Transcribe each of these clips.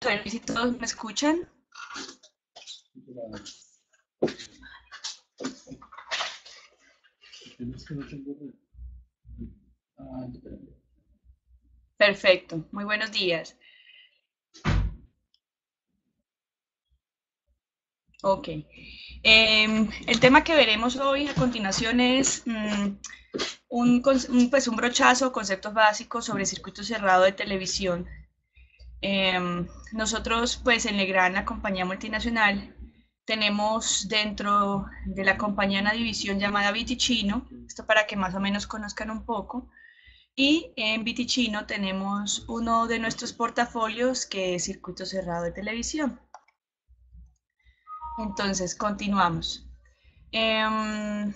A ver si todos me escuchan. Perfecto, muy buenos días. Ok. El tema que veremos hoy a continuación es pues un brochazo, conceptos básicos sobre circuito cerrado de televisión. Nosotros, pues en Legrand, la compañía multinacional, tenemos dentro de la compañía una división llamada Viticino, esto para que más o menos conozcan un poco, y en Viticino tenemos uno de nuestros portafolios que es circuito cerrado de televisión. Entonces, continuamos. Eh,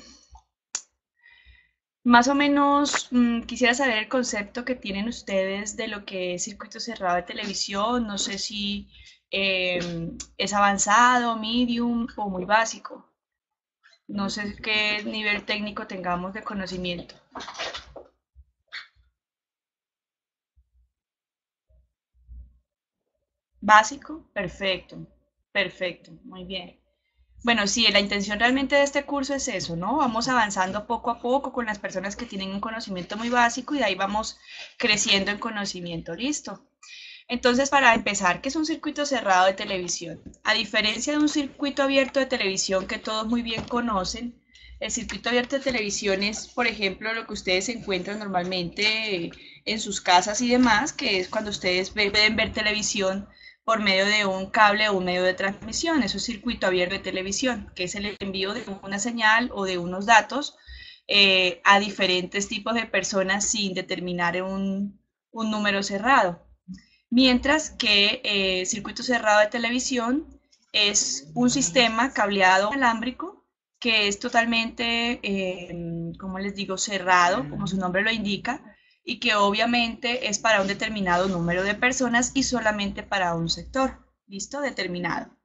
Más o menos quisiera saber el concepto que tienen ustedes de lo que es circuito cerrado de televisión. No sé si es avanzado, medium o muy básico. No sé qué nivel técnico tengamos de conocimiento. ¿Básico? Perfecto, perfecto, muy bien. Bueno, sí, la intención realmente de este curso es eso, ¿no? Vamos avanzando poco a poco con las personas que tienen un conocimiento muy básico y de ahí vamos creciendo en conocimiento. ¿Listo? Entonces, para empezar, ¿qué es un circuito cerrado de televisión? A diferencia de un circuito abierto de televisión que todos muy bien conocen, el circuito abierto de televisión es, por ejemplo, lo que ustedes encuentran normalmente en sus casas y demás, que es cuando ustedes pueden ver televisión por medio de un cable o un medio de transmisión. Eso es circuito abierto de televisión, que es el envío de una señal o de unos datos a diferentes tipos de personas sin determinar un número cerrado. Mientras que circuito cerrado de televisión es un sistema cableado alámbrico que es totalmente, como les digo, cerrado, como su nombre lo indica, y que obviamente es para un determinado número de personas y solamente para un sector, ¿listo? Determinado.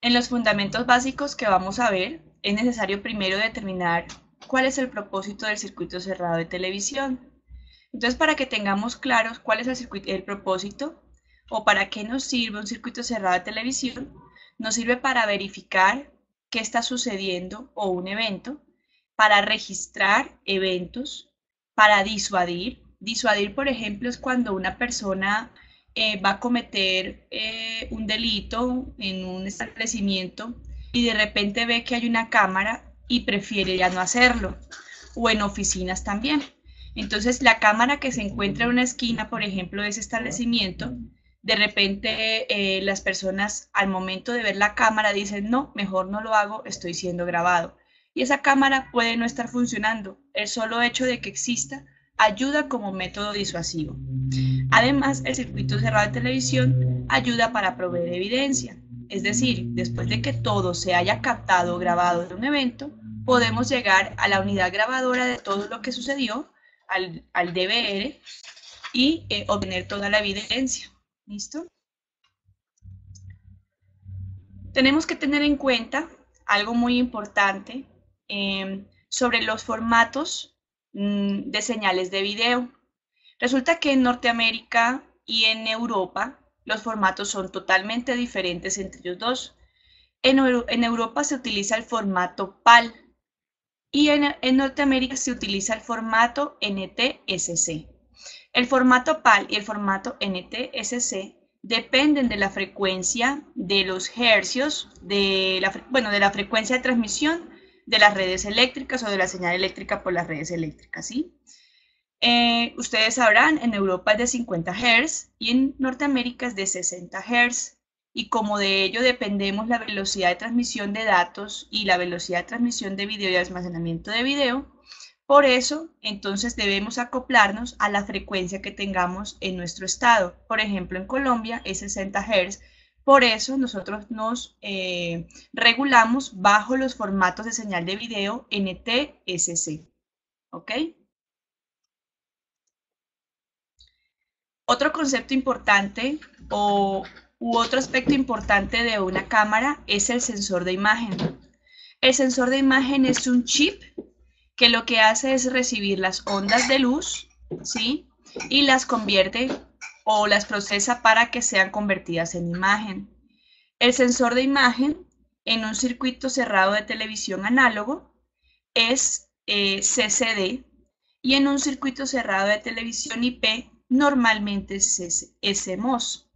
En los fundamentos básicos que vamos a ver, es necesario primero determinar cuál es el propósito del circuito cerrado de televisión. Entonces, para que tengamos claros cuál es el propósito o para qué nos sirve un circuito cerrado de televisión, nos sirve para verificar qué está sucediendo o un evento, para registrar eventos, para disuadir. Disuadir, por ejemplo, es cuando una persona va a cometer un delito en un establecimiento y de repente ve que hay una cámara y prefiere ya no hacerlo. O en oficinas también. Entonces, la cámara que se encuentra en una esquina, por ejemplo, de ese establecimiento, de repente las personas al momento de ver la cámara dicen, no, mejor no lo hago, estoy siendo grabado. Y esa cámara puede no estar funcionando. El solo hecho de que exista ayuda como método disuasivo. Además, el circuito cerrado de televisión ayuda para proveer evidencia. Es decir, después de que todo se haya captado o grabado de un evento, podemos llegar a la unidad grabadora de todo lo que sucedió, al DVR, y obtener toda la evidencia. ¿Listo? Tenemos que tener en cuenta algo muy importante sobre los formatos de señales de video. Resulta que en Norteamérica y en Europa los formatos son totalmente diferentes entre ellos dos. En Europa se utiliza el formato PAL y en Norteamérica se utiliza el formato NTSC. El formato PAL y el formato NTSC dependen de la frecuencia de los hercios, de la frecuencia de transmisión de las redes eléctricas o de la señal eléctrica por las redes eléctricas, ¿sí? Ustedes sabrán, en Europa es de 50 Hz y en Norteamérica es de 60 Hz. Y como de ello dependemos la velocidad de transmisión de datos y la velocidad de transmisión de video y almacenamiento de video, por eso entonces debemos acoplarnos a la frecuencia que tengamos en nuestro estado. Por ejemplo, en Colombia es 60 Hz. Por eso nosotros nos regulamos bajo los formatos de señal de video NTSC. ¿Ok? Otro concepto importante u otro aspecto importante de una cámara es el sensor de imagen. El sensor de imagen es un chip que lo que hace es recibir las ondas de luz, ¿sí? Y las convierte o las procesa para que sean convertidas en imagen. El sensor de imagen en un circuito cerrado de televisión análogo es CCD y en un circuito cerrado de televisión IP normalmente es CMOS.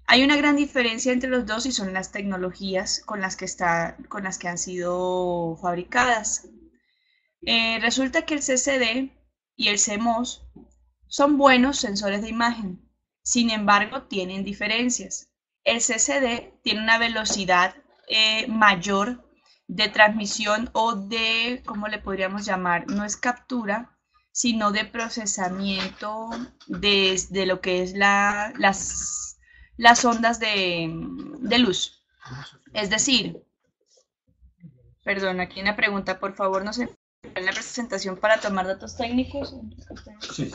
Hay una gran diferencia entre los dos y son las tecnologías con las que han sido fabricadas. Resulta que el CCD y el CMOS son buenos sensores de imagen, sin embargo tienen diferencias. El CCD tiene una velocidad mayor de transmisión o de, ¿cómo le podríamos llamar? No es captura, sino de procesamiento de lo que es las ondas de luz. Es decir, perdón, aquí una pregunta, por favor, no se en la presentación para tomar datos técnicos. Sí.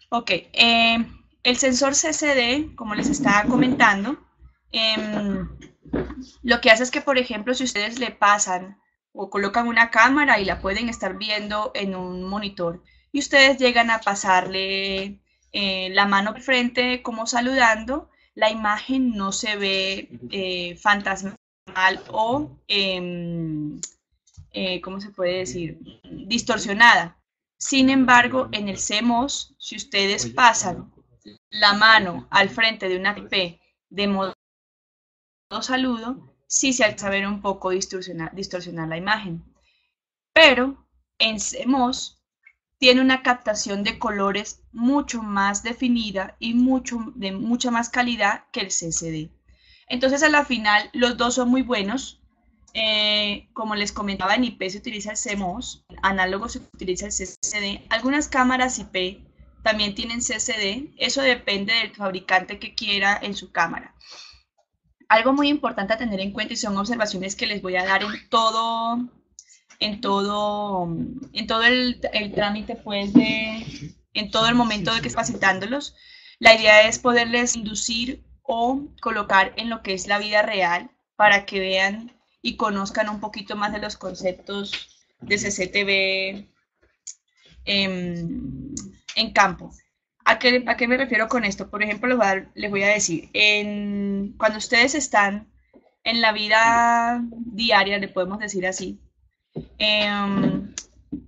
Ok, el sensor CCD, como les estaba comentando, lo que hace es que, por ejemplo, si ustedes le pasan o colocan una cámara y la pueden estar viendo en un monitor y ustedes llegan a pasarle la mano al frente como saludando, la imagen no se ve fantasmal o, ¿cómo se puede decir? Distorsionada. Sin embargo, en el CMOS, si ustedes pasan la mano al frente de una IP de modo saludo, sí se alcanza a ver un poco distorsionar la imagen. Pero en CMOS tiene una captación de colores mucho más definida y de mucha más calidad que el CCD. Entonces, a la final, los dos son muy buenos. Como les comentaba, en IP se utiliza el CMOS, en análogo se utiliza el CCD. Algunas cámaras IP también tienen CCD, eso depende del fabricante que quiera en su cámara. Algo muy importante a tener en cuenta y son observaciones que les voy a dar en todo el trámite, pues, en todo el momento de que capacitándolos. La idea es poderles inducir o colocar en lo que es la vida real para que vean y conozcan un poquito más de los conceptos de CCTV en campo. ¿A qué me refiero con esto? Por ejemplo, les voy a decir, cuando ustedes están en la vida diaria, le podemos decir así,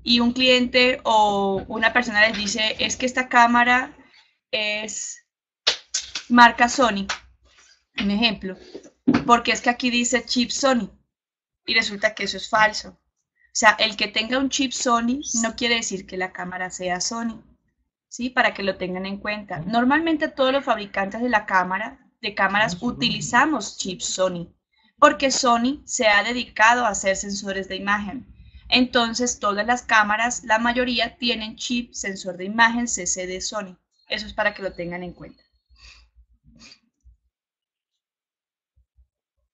y un cliente o una persona les dice, es que esta cámara es marca Sony, un ejemplo, porque es que aquí dice chip Sony, y resulta que eso es falso. O sea, el que tenga un chip Sony no quiere decir que la cámara sea Sony, ¿sí? Para que lo tengan en cuenta. Normalmente todos los fabricantes de cámaras utilizamos chips Sony, porque Sony se ha dedicado a hacer sensores de imagen. Entonces, todas las cámaras, la mayoría tienen chip sensor de imagen CCD Sony. Eso es para que lo tengan en cuenta.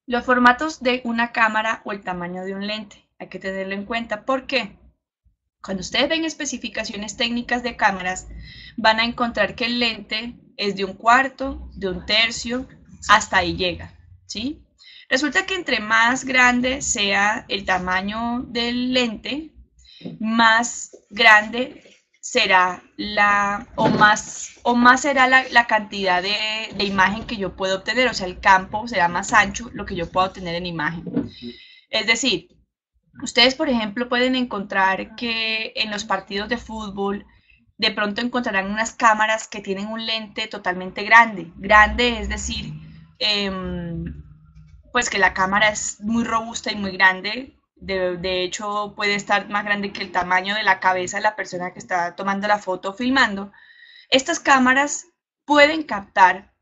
Los formatos de una cámara o el tamaño de un lente. Hay que tenerlo en cuenta. ¿Por qué? Cuando ustedes ven especificaciones técnicas de cámaras, van a encontrar que el lente es de 1/4, de 1/3, hasta ahí llega, ¿sí? Resulta que entre más grande sea el tamaño del lente, más grande será más será la cantidad de imagen que yo puedo obtener, o sea, el campo será más ancho lo que yo puedo obtener en imagen. Es decir, ustedes, por ejemplo, pueden encontrar que en los partidos de fútbol de pronto encontrarán unas cámaras que tienen un lente totalmente grande. Grande es decir, pues que la cámara es muy robusta y muy grande. De hecho, puede estar más grande que el tamaño de la cabeza de la persona que está tomando la foto o filmando. Estas cámaras pueden captar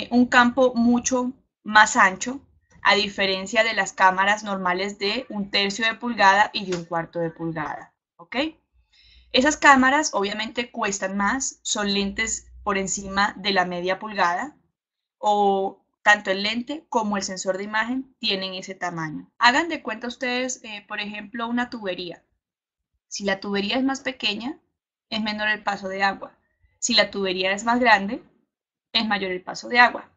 un campo mucho más ancho, a diferencia de las cámaras normales de 1/3 de pulgada y de 1/4 de pulgada, ¿ok? Esas cámaras obviamente cuestan más, son lentes por encima de la media pulgada, o tanto el lente como el sensor de imagen tienen ese tamaño. Hagan de cuenta ustedes, por ejemplo, una tubería. Si la tubería es más pequeña, es menor el paso de agua. Si la tubería es más grande, es mayor el paso de agua.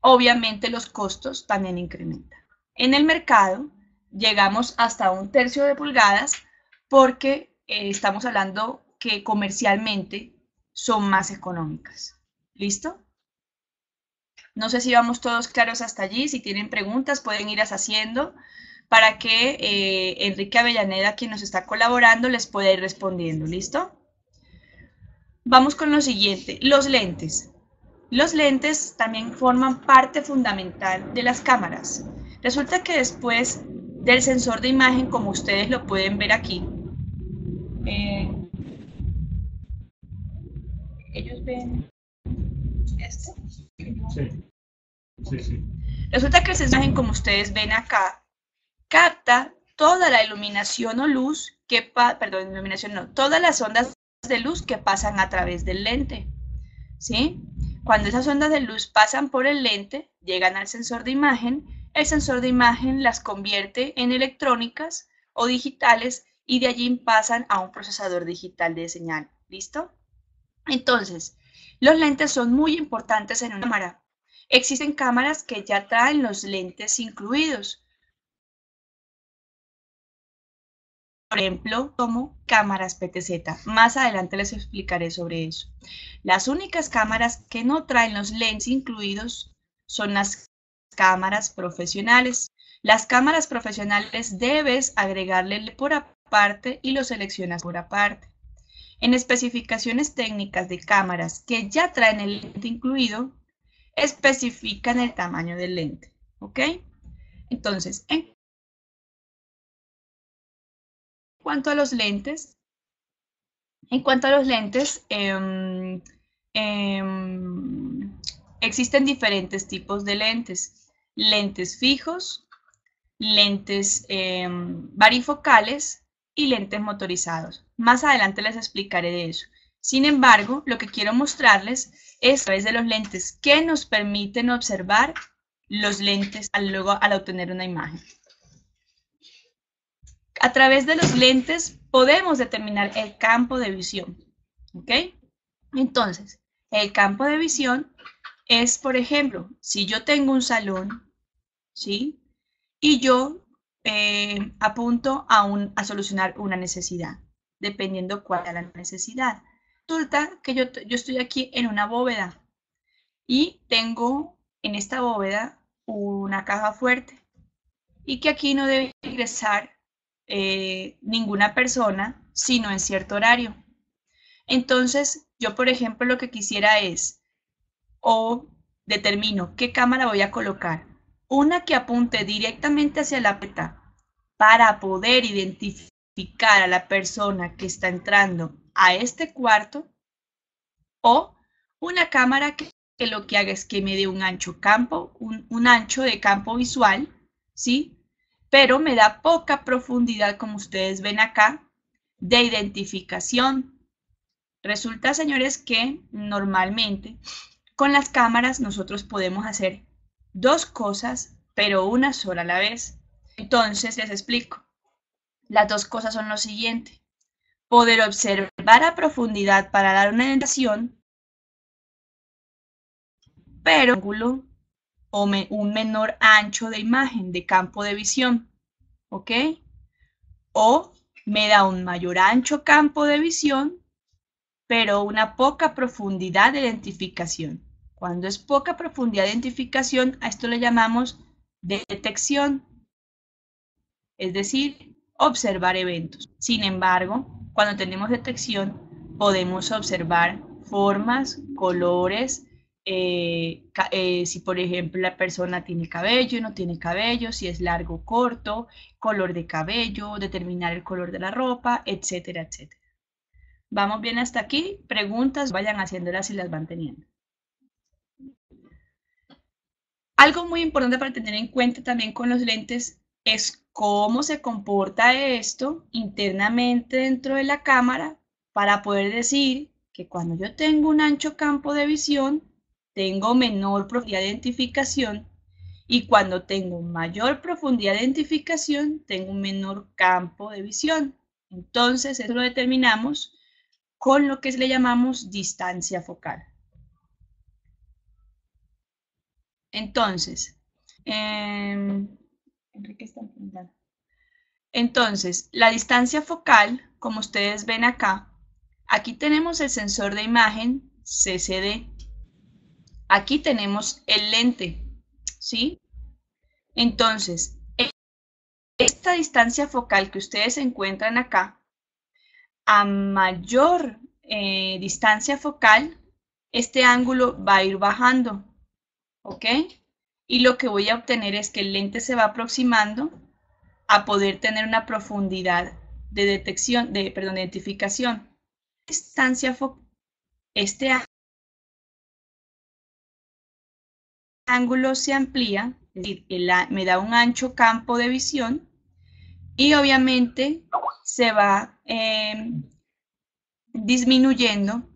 Obviamente los costos también incrementan. En el mercado llegamos hasta 1/3 de pulgadas porque estamos hablando que comercialmente son más económicas. ¿Listo? No sé si vamos todos claros hasta allí. Si tienen preguntas, pueden irlas haciendo para que Enrique Avellaneda, quien nos está colaborando, les pueda ir respondiendo. ¿Listo? Vamos con lo siguiente, los lentes. Los lentes también forman parte fundamental de las cámaras. Resulta que después del sensor de imagen, como ustedes lo pueden ver aquí, ellos ven este. Sí. Sí. Resulta que el sensor de imagen, como ustedes ven acá, capta toda la iluminación o luz que perdón, iluminación no, todas las ondas de luz que pasan a través del lente. ¿Sí? Cuando esas ondas de luz pasan por el lente, llegan al sensor de imagen, el sensor de imagen las convierte en electrónicas o digitales y de allí pasan a un procesador digital de señal. ¿Listo? Entonces, los lentes son muy importantes en una cámara. Existen cámaras que ya traen los lentes incluidos. Por ejemplo, como cámaras PTZ. Más adelante les explicaré sobre eso. Las únicas cámaras que no traen los lentes incluidos son las cámaras profesionales. Las cámaras profesionales debes agregarle por aparte y lo seleccionas por aparte. En especificaciones técnicas de cámaras que ya traen el lente incluido, especifican el tamaño del lente. ¿Ok? Entonces, en cuanto a los lentes, existen diferentes tipos de lentes. Lentes fijos, lentes varifocales y lentes motorizados. Más adelante les explicaré de eso. Sin embargo, lo que quiero mostrarles es a través de los lentes que nos permiten observar los lentes al obtener una imagen. A través de los lentes podemos determinar el campo de visión. ¿Ok? Entonces, el campo de visión es, por ejemplo, si yo tengo un salón, ¿sí? Y yo apunto a solucionar una necesidad, dependiendo cuál es la necesidad. Resulta que yo estoy aquí en una bóveda y tengo en esta bóveda una caja fuerte y que aquí no debe ingresar ninguna persona, sino en cierto horario. Entonces, yo, por ejemplo, lo que quisiera es, o determino qué cámara voy a colocar. Una que apunte directamente hacia la puerta para poder identificar a la persona que está entrando a este cuarto, o una cámara que lo que haga es que me dé un ancho campo, un ancho de campo visual, ¿sí? Pero me da poca profundidad, como ustedes ven acá, de identificación. Resulta, señores, que normalmente con las cámaras nosotros podemos hacer dos cosas, pero una sola a la vez. Entonces, les explico. Las dos cosas son lo siguiente. Poder observar a profundidad para dar una identificación, pero un ángulo o un menor ancho de imagen, de campo de visión. ¿Ok? O me da un mayor ancho campo de visión, pero una poca profundidad de identificación. Cuando es poca profundidad de identificación, a esto le llamamos detección, es decir, observar eventos. Sin embargo, cuando tenemos detección, podemos observar formas, colores, si por ejemplo la persona tiene cabello o no tiene cabello, si es largo o corto, color de cabello, determinar el color de la ropa, etcétera, etcétera. ¿Vamos bien hasta aquí? Preguntas, vayan haciéndolas si las van teniendo. Algo muy importante para tener en cuenta también con los lentes es cómo se comporta esto internamente dentro de la cámara para poder decir que cuando yo tengo un ancho campo de visión, tengo menor profundidad de identificación y cuando tengo mayor profundidad de identificación, tengo un menor campo de visión. Entonces, eso lo determinamos con lo que le llamamos distancia focal. Entonces, la distancia focal, como ustedes ven acá, aquí tenemos el sensor de imagen CCD. Aquí tenemos el lente, ¿sí? Entonces, esta distancia focal que ustedes encuentran acá, a mayor distancia focal, este ángulo va a ir bajando, ¿ok? Y lo que voy a obtener es que el lente se va aproximando a poder tener una profundidad de detección, de identificación. Distancia focal, este ángulo se amplía, es decir, me da un ancho campo de visión y obviamente se va disminuyendo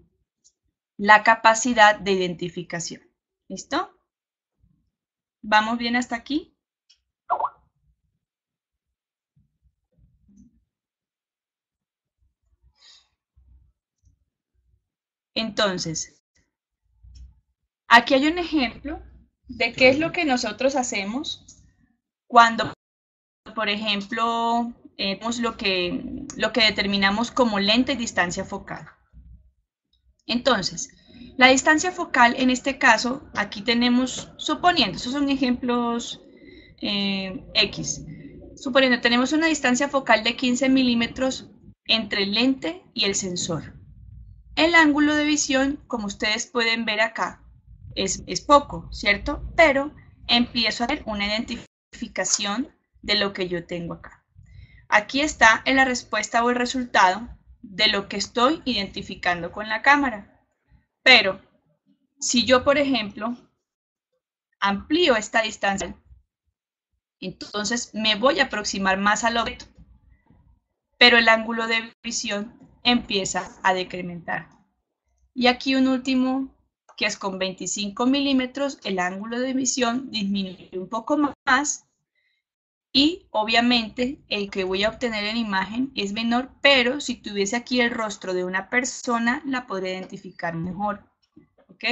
la capacidad de identificación. ¿Listo? ¿Vamos bien hasta aquí? Entonces, aquí hay un ejemplo de qué es lo que nosotros hacemos cuando, por ejemplo, lo que determinamos como lente y distancia focal. Entonces, la distancia focal en este caso, aquí tenemos, suponiendo, esos son ejemplos X, suponiendo tenemos una distancia focal de 15 milímetros entre el lente y el sensor. El ángulo de visión, como ustedes pueden ver acá, es poco, ¿cierto? Pero empiezo a tener una identificación de lo que yo tengo acá. Aquí está en la respuesta o el resultado de lo que estoy identificando con la cámara. Pero si yo, por ejemplo, amplío esta distancia, entonces me voy a aproximar más al objeto, pero el ángulo de visión empieza a decrementar. Y aquí un último, que es con 25 milímetros, el ángulo de visión disminuye un poco más y obviamente el que voy a obtener en imagen es menor, pero si tuviese aquí el rostro de una persona, la podría identificar mejor. ¿Ok?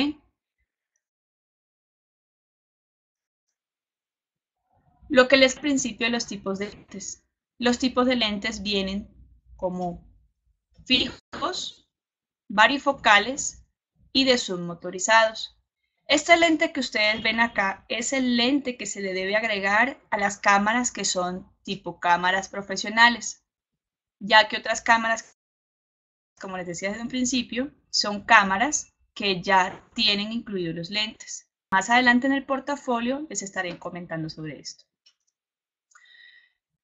Lo que les principio de los tipos de lentes. Los tipos de lentes vienen como fijos, varifocales y de submotorizados. Este lente que ustedes ven acá es el lente que se le debe agregar a las cámaras que son tipo cámaras profesionales, ya que otras cámaras, como les decía desde un principio, son cámaras que ya tienen incluidos los lentes. Más adelante en el portafolio les estaré comentando sobre esto.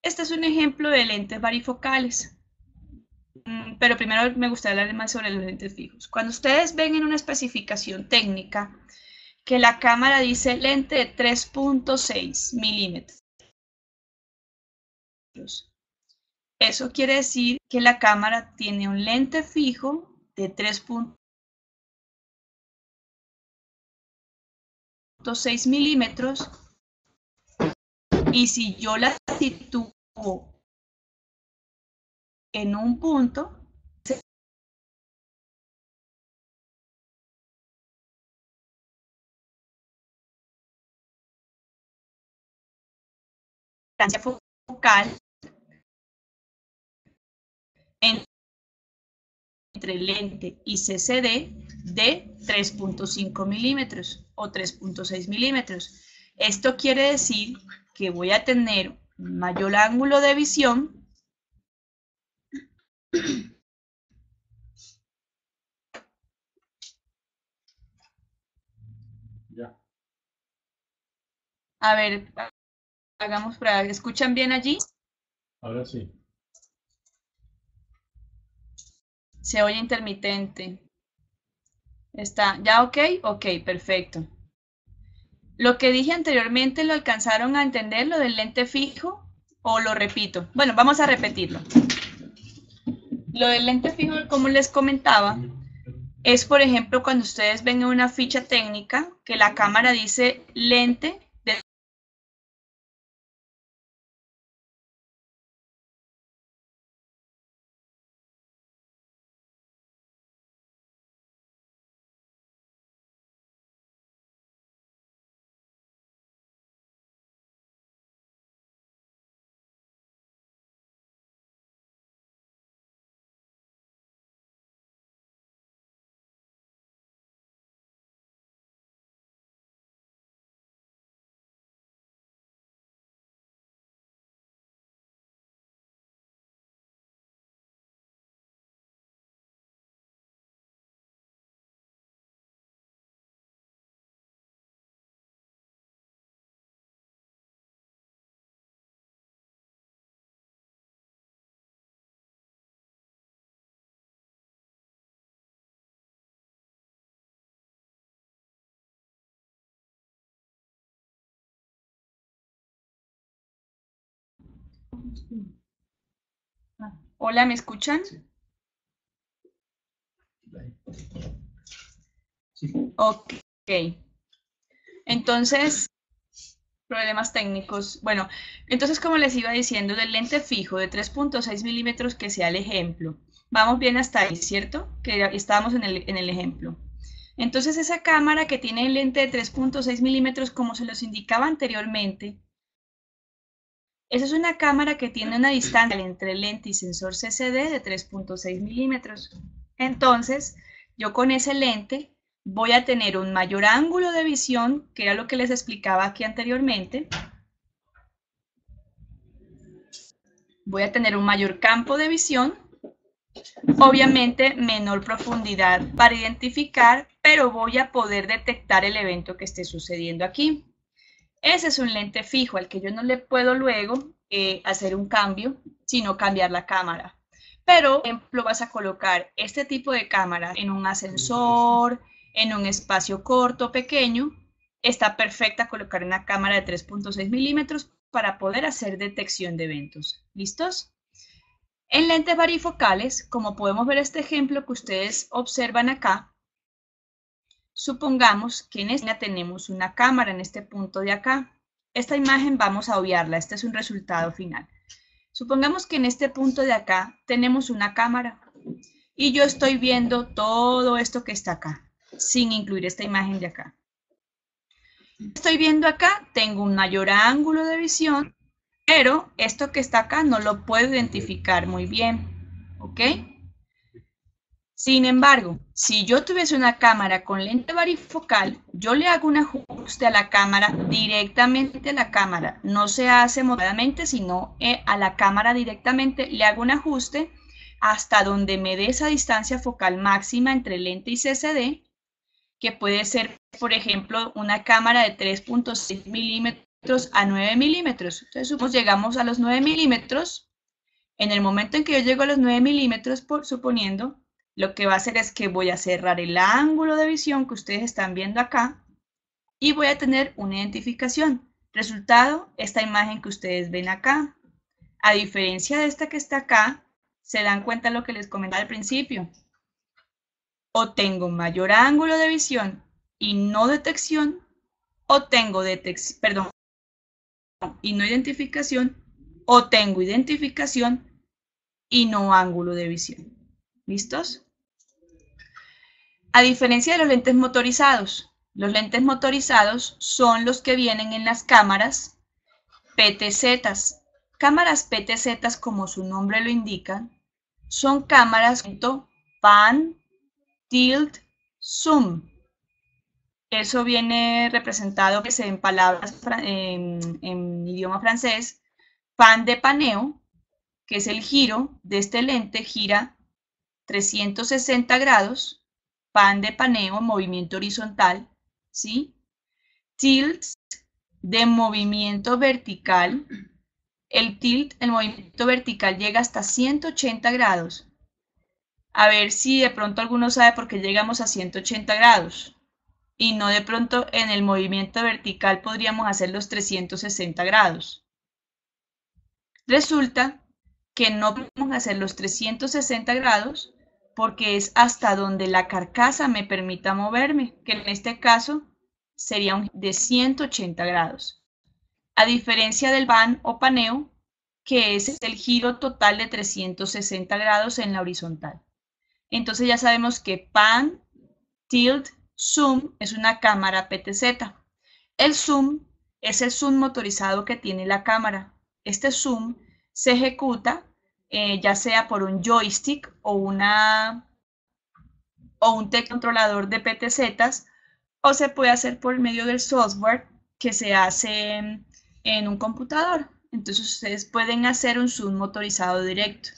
Este es un ejemplo de lentes varifocales. Pero primero me gustaría hablar más sobre los lentes fijos. Cuando ustedes ven en una especificación técnica que la cámara dice lente de 3.6 milímetros, eso quiere decir que la cámara tiene un lente fijo de 3.6 milímetros y si yo la sitúo en un punto, distancia focal entre lente y CCD de 3.5 milímetros o 3.6 milímetros. Esto quiere decir que voy a tener mayor ángulo de visión ya. A ver, hagamos prueba. ¿Escuchan bien allí? Ahora sí. Se oye intermitente. ¿Está ya ok? Ok, perfecto. Lo que dije anteriormente, ¿lo alcanzaron a entender, lo del lente fijo? ¿O lo repito? Bueno, vamos a repetirlo. Lo del lente fijo, como les comentaba, es, por ejemplo, cuando ustedes ven en una ficha técnica que la cámara dice lente de Hola, ¿me escuchan? Ok. Entonces, problemas técnicos. Bueno, entonces como les iba diciendo, del lente fijo de 3.6 milímetros que sea el ejemplo. Vamos bien hasta ahí, ¿cierto? Que estábamos en el ejemplo. Entonces esa cámara que tiene el lente de 3.6 milímetros, como se los indicaba anteriormente, esa es una cámara que tiene una distancia entre lente y sensor CCD de 3.6 milímetros. Entonces, yo con ese lente voy a tener un mayor ángulo de visión, que era lo que les explicaba aquí anteriormente. Voy a tener un mayor campo de visión, obviamente menor profundidad para identificar, pero voy a poder detectar el evento que esté sucediendo aquí. Ese es un lente fijo al que yo no le puedo luego hacer un cambio, sino cambiar la cámara. Pero, por ejemplo, vas a colocar este tipo de cámara en un ascensor, en un espacio corto, pequeño. Está perfecta colocar una cámara de 3.6 milímetros para poder hacer detección de eventos. ¿Listos? En lentes varifocales, como podemos ver este ejemplo que ustedes observan acá, supongamos que en esta tenemos una cámara en este punto de acá. Esta imagen vamos a obviarla, este es un resultado final. Supongamos que en este punto de acá tenemos una cámara y yo estoy viendo todo esto que está acá, sin incluir esta imagen de acá. Estoy viendo acá, tengo un mayor ángulo de visión, pero esto que está acá no lo puedo identificar muy bien, ¿ok? Sin embargo, si yo tuviese una cámara con lente varifocal, yo le hago un ajuste a la cámara directamente a la cámara. No se hace moderadamente, sino a la cámara directamente le hago un ajuste hasta donde me dé esa distancia focal máxima entre lente y CCD, que puede ser, por ejemplo, una cámara de 3.6 milímetros a 9 milímetros. Entonces, supongamos llegamos a los 9 milímetros. En el momento en que yo llego a los 9 milímetros, suponiendo, lo que va a hacer es que voy a cerrar el ángulo de visión que ustedes están viendo acá y voy a tener una identificación. Resultado, esta imagen que ustedes ven acá. A diferencia de esta que está acá, se dan cuenta de lo que les comentaba al principio. O tengo mayor ángulo de visión y no detección, o tengo detección, y no identificación, o tengo identificación y no ángulo de visión. ¿Listos? A diferencia de los lentes motorizados son los que vienen en las cámaras PTZ. Cámaras PTZ, como su nombre lo indica, son cámaras pan, tilt, zoom. Eso viene representado en palabras en idioma francés, pan de paneo, que es el giro de este lente, gira 360 grados, pan de paneo, movimiento horizontal, ¿sí? Tilt, de movimiento vertical. El tilt, el movimiento vertical, llega hasta 180 grados. A ver si de pronto alguno sabe por qué llegamos a 180 grados. Y no de pronto en el movimiento vertical podríamos hacer los 360 grados. Resulta que no podemos hacer los 360 grados porque es hasta donde la carcasa me permita moverme, que en este caso sería de 180 grados. A diferencia del pan o paneo, que es el giro total de 360 grados en la horizontal. Entonces ya sabemos que pan, tilt, zoom es una cámara PTZ. El zoom es el zoom motorizado que tiene la cámara. Este zoom se ejecuta ya sea por un joystick o un controlador de PTZ, o se puede hacer por medio del software que se hace en un computador. Entonces ustedes pueden hacer un zoom motorizado directo.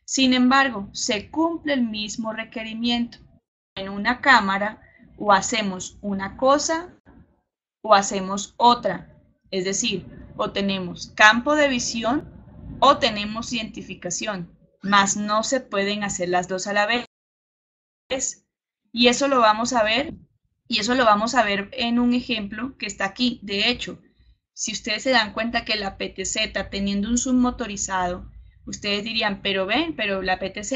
Sin embargo, se cumple el mismo requerimiento. En una cámara o hacemos una cosa o hacemos otra. Es decir, o tenemos campo de visión o tenemos identificación, mas no se pueden hacer las dos a la vez. Y eso lo vamos a ver, en un ejemplo que está aquí. De hecho, si ustedes se dan cuenta que la PTZ, teniendo un zoom motorizado, ustedes dirían, pero ven, pero la PTZ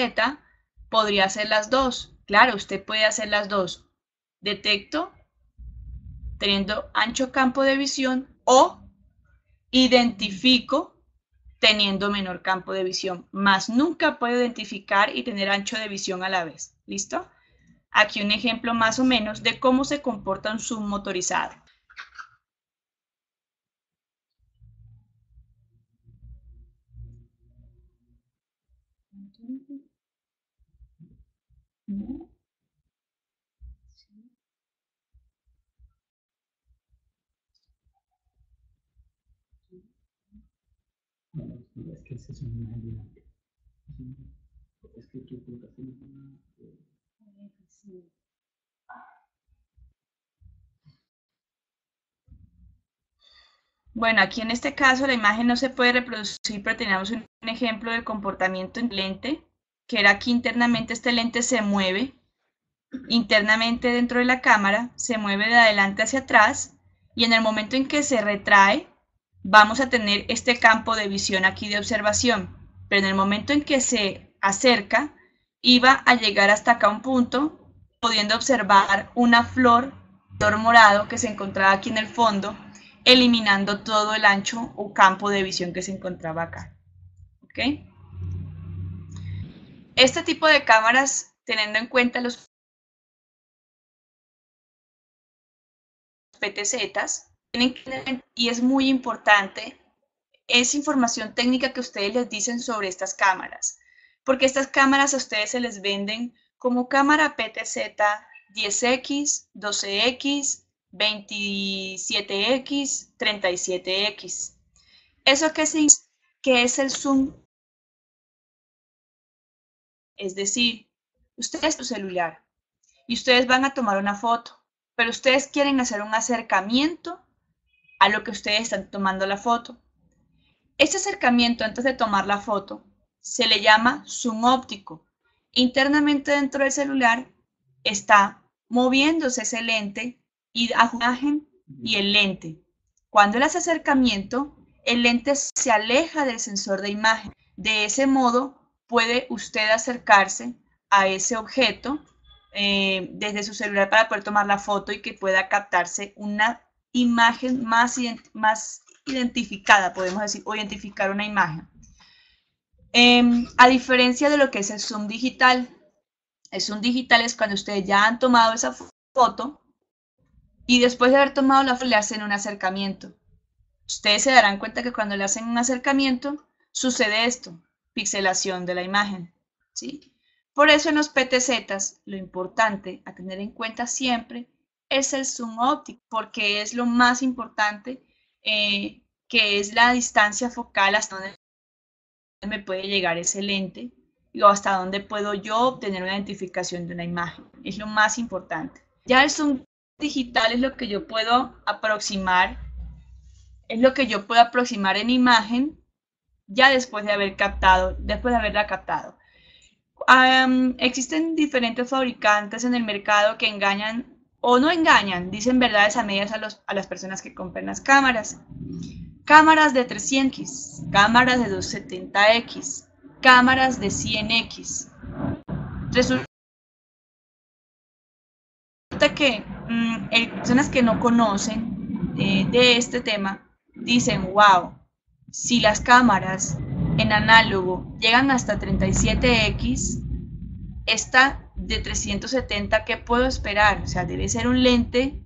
podría hacer las dos. Claro, usted puede hacer las dos. Detecto teniendo ancho campo de visión o identifico teniendo menor campo de visión, más nunca puedo identificar y tener ancho de visión a la vez. ¿Listo? Aquí un ejemplo más o menos de cómo se comporta un zoom motorizado. Es que ese es un imagen dinámica. Es que tú colocas una... Bueno, aquí en este caso la imagen no se puede reproducir, pero tenemos un ejemplo del comportamiento del lente, que era que internamente este lente se mueve, internamente dentro de la cámara, se mueve de adelante hacia atrás, y en el momento en que se retrae, vamos a tener este campo de visión aquí de observación, pero en el momento en que se acerca, iba a llegar hasta acá un punto, pudiendo observar una flor morado que se encontraba aquí en el fondo, eliminando todo el ancho o campo de visión que se encontraba acá. ¿Ok? Este tipo de cámaras, teniendo en cuenta los PTZs, y es muy importante, es información técnica que ustedes les dicen sobre estas cámaras, porque estas cámaras a ustedes se les venden como cámara PTZ 10X, 12X, 27X, 37X. ¿Eso qué significa? Que es el zoom, es decir, ustedes su celular y ustedes van a tomar una foto, pero ustedes quieren hacer un acercamiento a lo que ustedes están tomando la foto. Este acercamiento antes de tomar la foto se le llama zoom óptico. Internamente dentro del celular está moviéndose ese lente y la imagen y el lente. Cuando él hace acercamiento, el lente se aleja del sensor de imagen. De ese modo, puede usted acercarse a ese objeto desde su celular para poder tomar la foto y que pueda captarse una imagen más identificada, podemos decir, o identificar una imagen. A diferencia de lo que es el zoom digital, el zoom digital es cuando ustedes ya han tomado esa foto y después de haber tomado la foto le hacen un acercamiento. Ustedes se darán cuenta que cuando le hacen un acercamiento sucede esto, pixelación de la imagen, ¿sí? Por eso en los PTZs lo importante a tener en cuenta siempre es el zoom óptico, porque es lo más importante, que es la distancia focal hasta donde me puede llegar ese lente o hasta dónde puedo yo obtener una identificación de una imagen. Es lo más importante. Ya el zoom digital es lo que yo puedo aproximar, en imagen ya después de haberla captado. Existen diferentes fabricantes en el mercado que engañan o no engañan, dicen verdades a medias a las personas que compran las cámaras. Cámaras de 300X, cámaras de 270X, cámaras de 100X. Resulta que personas que no conocen de este tema dicen, wow, si las cámaras en análogo llegan hasta 37X, esta de 370, ¿qué puedo esperar? O sea, debe ser un lente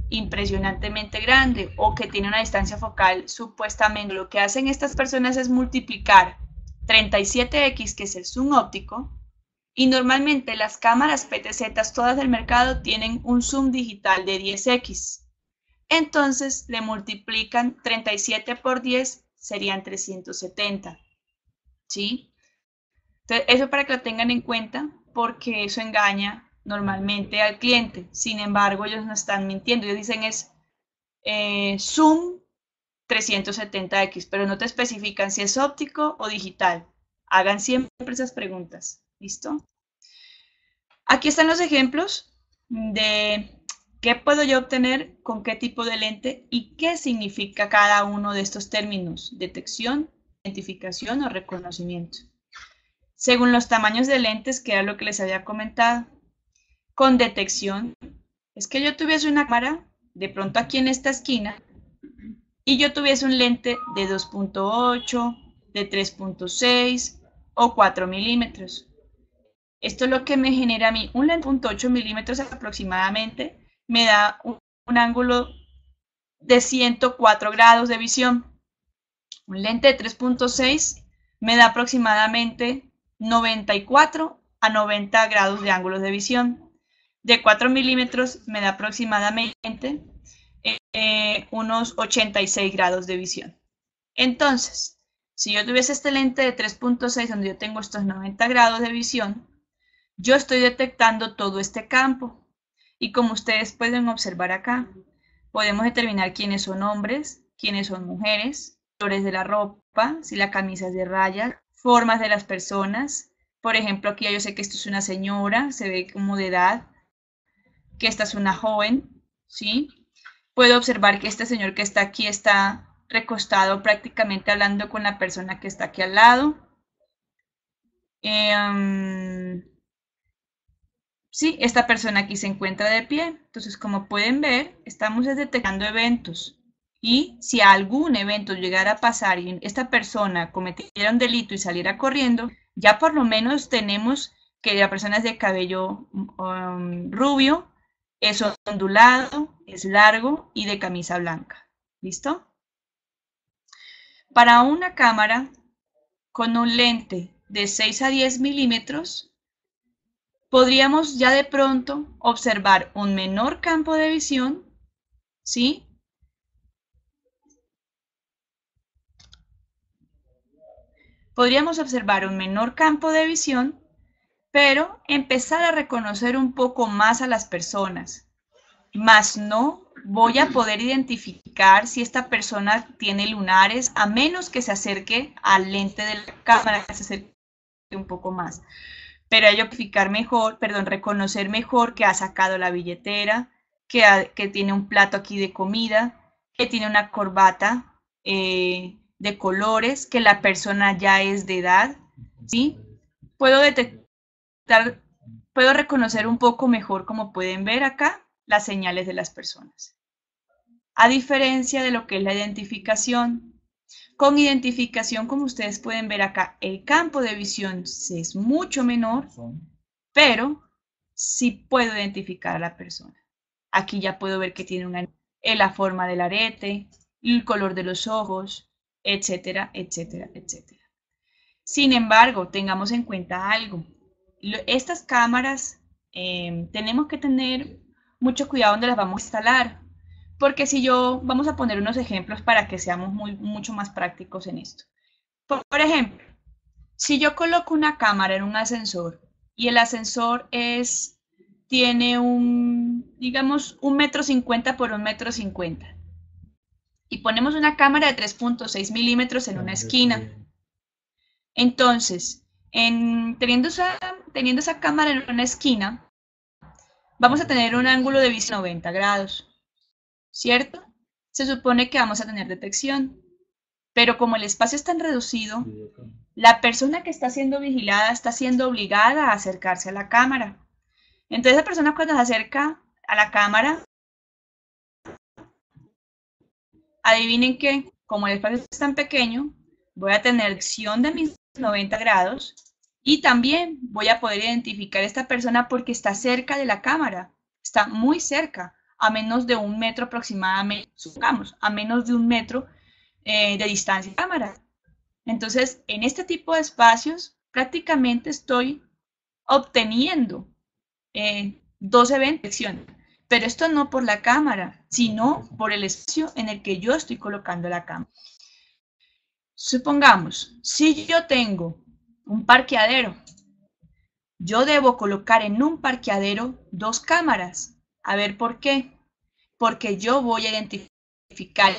impresionantemente grande o que tiene una distancia focal supuestamente. Lo que hacen estas personas es multiplicar 37X, que es el zoom óptico, y normalmente las cámaras PTZ todas del mercado tienen un zoom digital de 10X. Entonces le multiplican 37 por 10, serían 370. ¿Sí? Entonces, eso para que lo tengan en cuenta, porque eso engaña normalmente al cliente. Sin embargo, ellos no están mintiendo. Ellos dicen es zoom 370X, pero no te especifican si es óptico o digital. Hagan siempre esas preguntas. ¿Listo? Aquí están los ejemplos de ¿Qué puedo yo obtener con qué tipo de lente y qué significa cada uno de estos términos? Detección, identificación o reconocimiento. Según los tamaños de lentes, que era lo que les había comentado. Con detección, es que yo tuviese una cámara, de pronto aquí en esta esquina, y yo tuviese un lente de 2.8, de 3.6 o 4 milímetros. Esto es lo que me genera a mí. Un lente de 0.8 milímetros aproximadamente me da un ángulo de 104 grados de visión. Un lente de 3.6 me da aproximadamente 94 a 90 grados de ángulo de visión. De 4 milímetros me da aproximadamente unos 86 grados de visión. Entonces, si yo tuviese este lente de 3.6 donde yo tengo estos 90 grados de visión, yo estoy detectando todo este campo. Y como ustedes pueden observar acá, podemos determinar quiénes son hombres, quiénes son mujeres, colores de la ropa, si la camisa es de rayas, formas de las personas. Por ejemplo, aquí yo sé que esto es una señora, se ve como de edad, que esta es una joven, ¿sí? Puedo observar que este señor que está aquí está recostado prácticamente hablando con la persona que está aquí al lado. Sí, esta persona aquí se encuentra de pie. Entonces, como pueden ver, estamos detectando eventos. Y si algún evento llegara a pasar y esta persona cometiera un delito y saliera corriendo, ya por lo menos tenemos que la persona es de cabello rubio, es ondulado, es largo y de camisa blanca. ¿Listo? Para una cámara con un lente de 6 a 10 milímetros, podríamos ya de pronto observar un menor campo de visión, ¿sí? Podríamos observar un menor campo de visión, pero empezar a reconocer un poco más a las personas. Más no voy a poder identificar si esta persona tiene lunares, a menos que se acerque al lente de la cámara, que se acerque un poco más. Pero hay identificar mejor, perdón, reconocer mejor que ha sacado la billetera, que tiene un plato aquí de comida, que tiene una corbata de colores, que la persona ya es de edad, ¿sí? Puedo detectar, puedo reconocer un poco mejor, como pueden ver acá, las señales de las personas. A diferencia de lo que es la identificación. Con identificación, como ustedes pueden ver acá, el campo de visión es mucho menor, pero sí puedo identificar a la persona. Aquí ya puedo ver que tiene la forma del arete, el color de los ojos, etcétera, etcétera, etcétera. Sin embargo, tengamos en cuenta algo. Estas cámaras tenemos que tener mucho cuidado donde las vamos a instalar. Porque si vamos a poner unos ejemplos para que seamos mucho más prácticos en esto. Por ejemplo, si yo coloco una cámara en un ascensor y el ascensor tiene digamos, 1,50 m por 1,50 m y ponemos una cámara de 3.6 milímetros en una esquina. Entonces, teniendo esa cámara en una esquina, vamos a tener un ángulo de visión de 90 grados. ¿Cierto? Se supone que vamos a tener detección, pero como el espacio es tan reducido, la persona que está siendo vigilada está siendo obligada a acercarse a la cámara. Entonces la persona cuando se acerca a la cámara, adivinen que como el espacio es tan pequeño, voy a tener detección de mis 90 grados y también voy a poder identificar a esta persona porque está cerca de la cámara, está muy cerca, a menos de 1 metro aproximadamente, supongamos, a menos de 1 metro de distancia de cámara. Entonces, en este tipo de espacios, prácticamente estoy obteniendo 2 eventos, pero esto no por la cámara, sino por el espacio en el que yo estoy colocando la cámara. Supongamos, si yo tengo un parqueadero, yo debo colocar en un parqueadero 2 cámaras. A ver, ¿por qué? Porque yo voy a identificar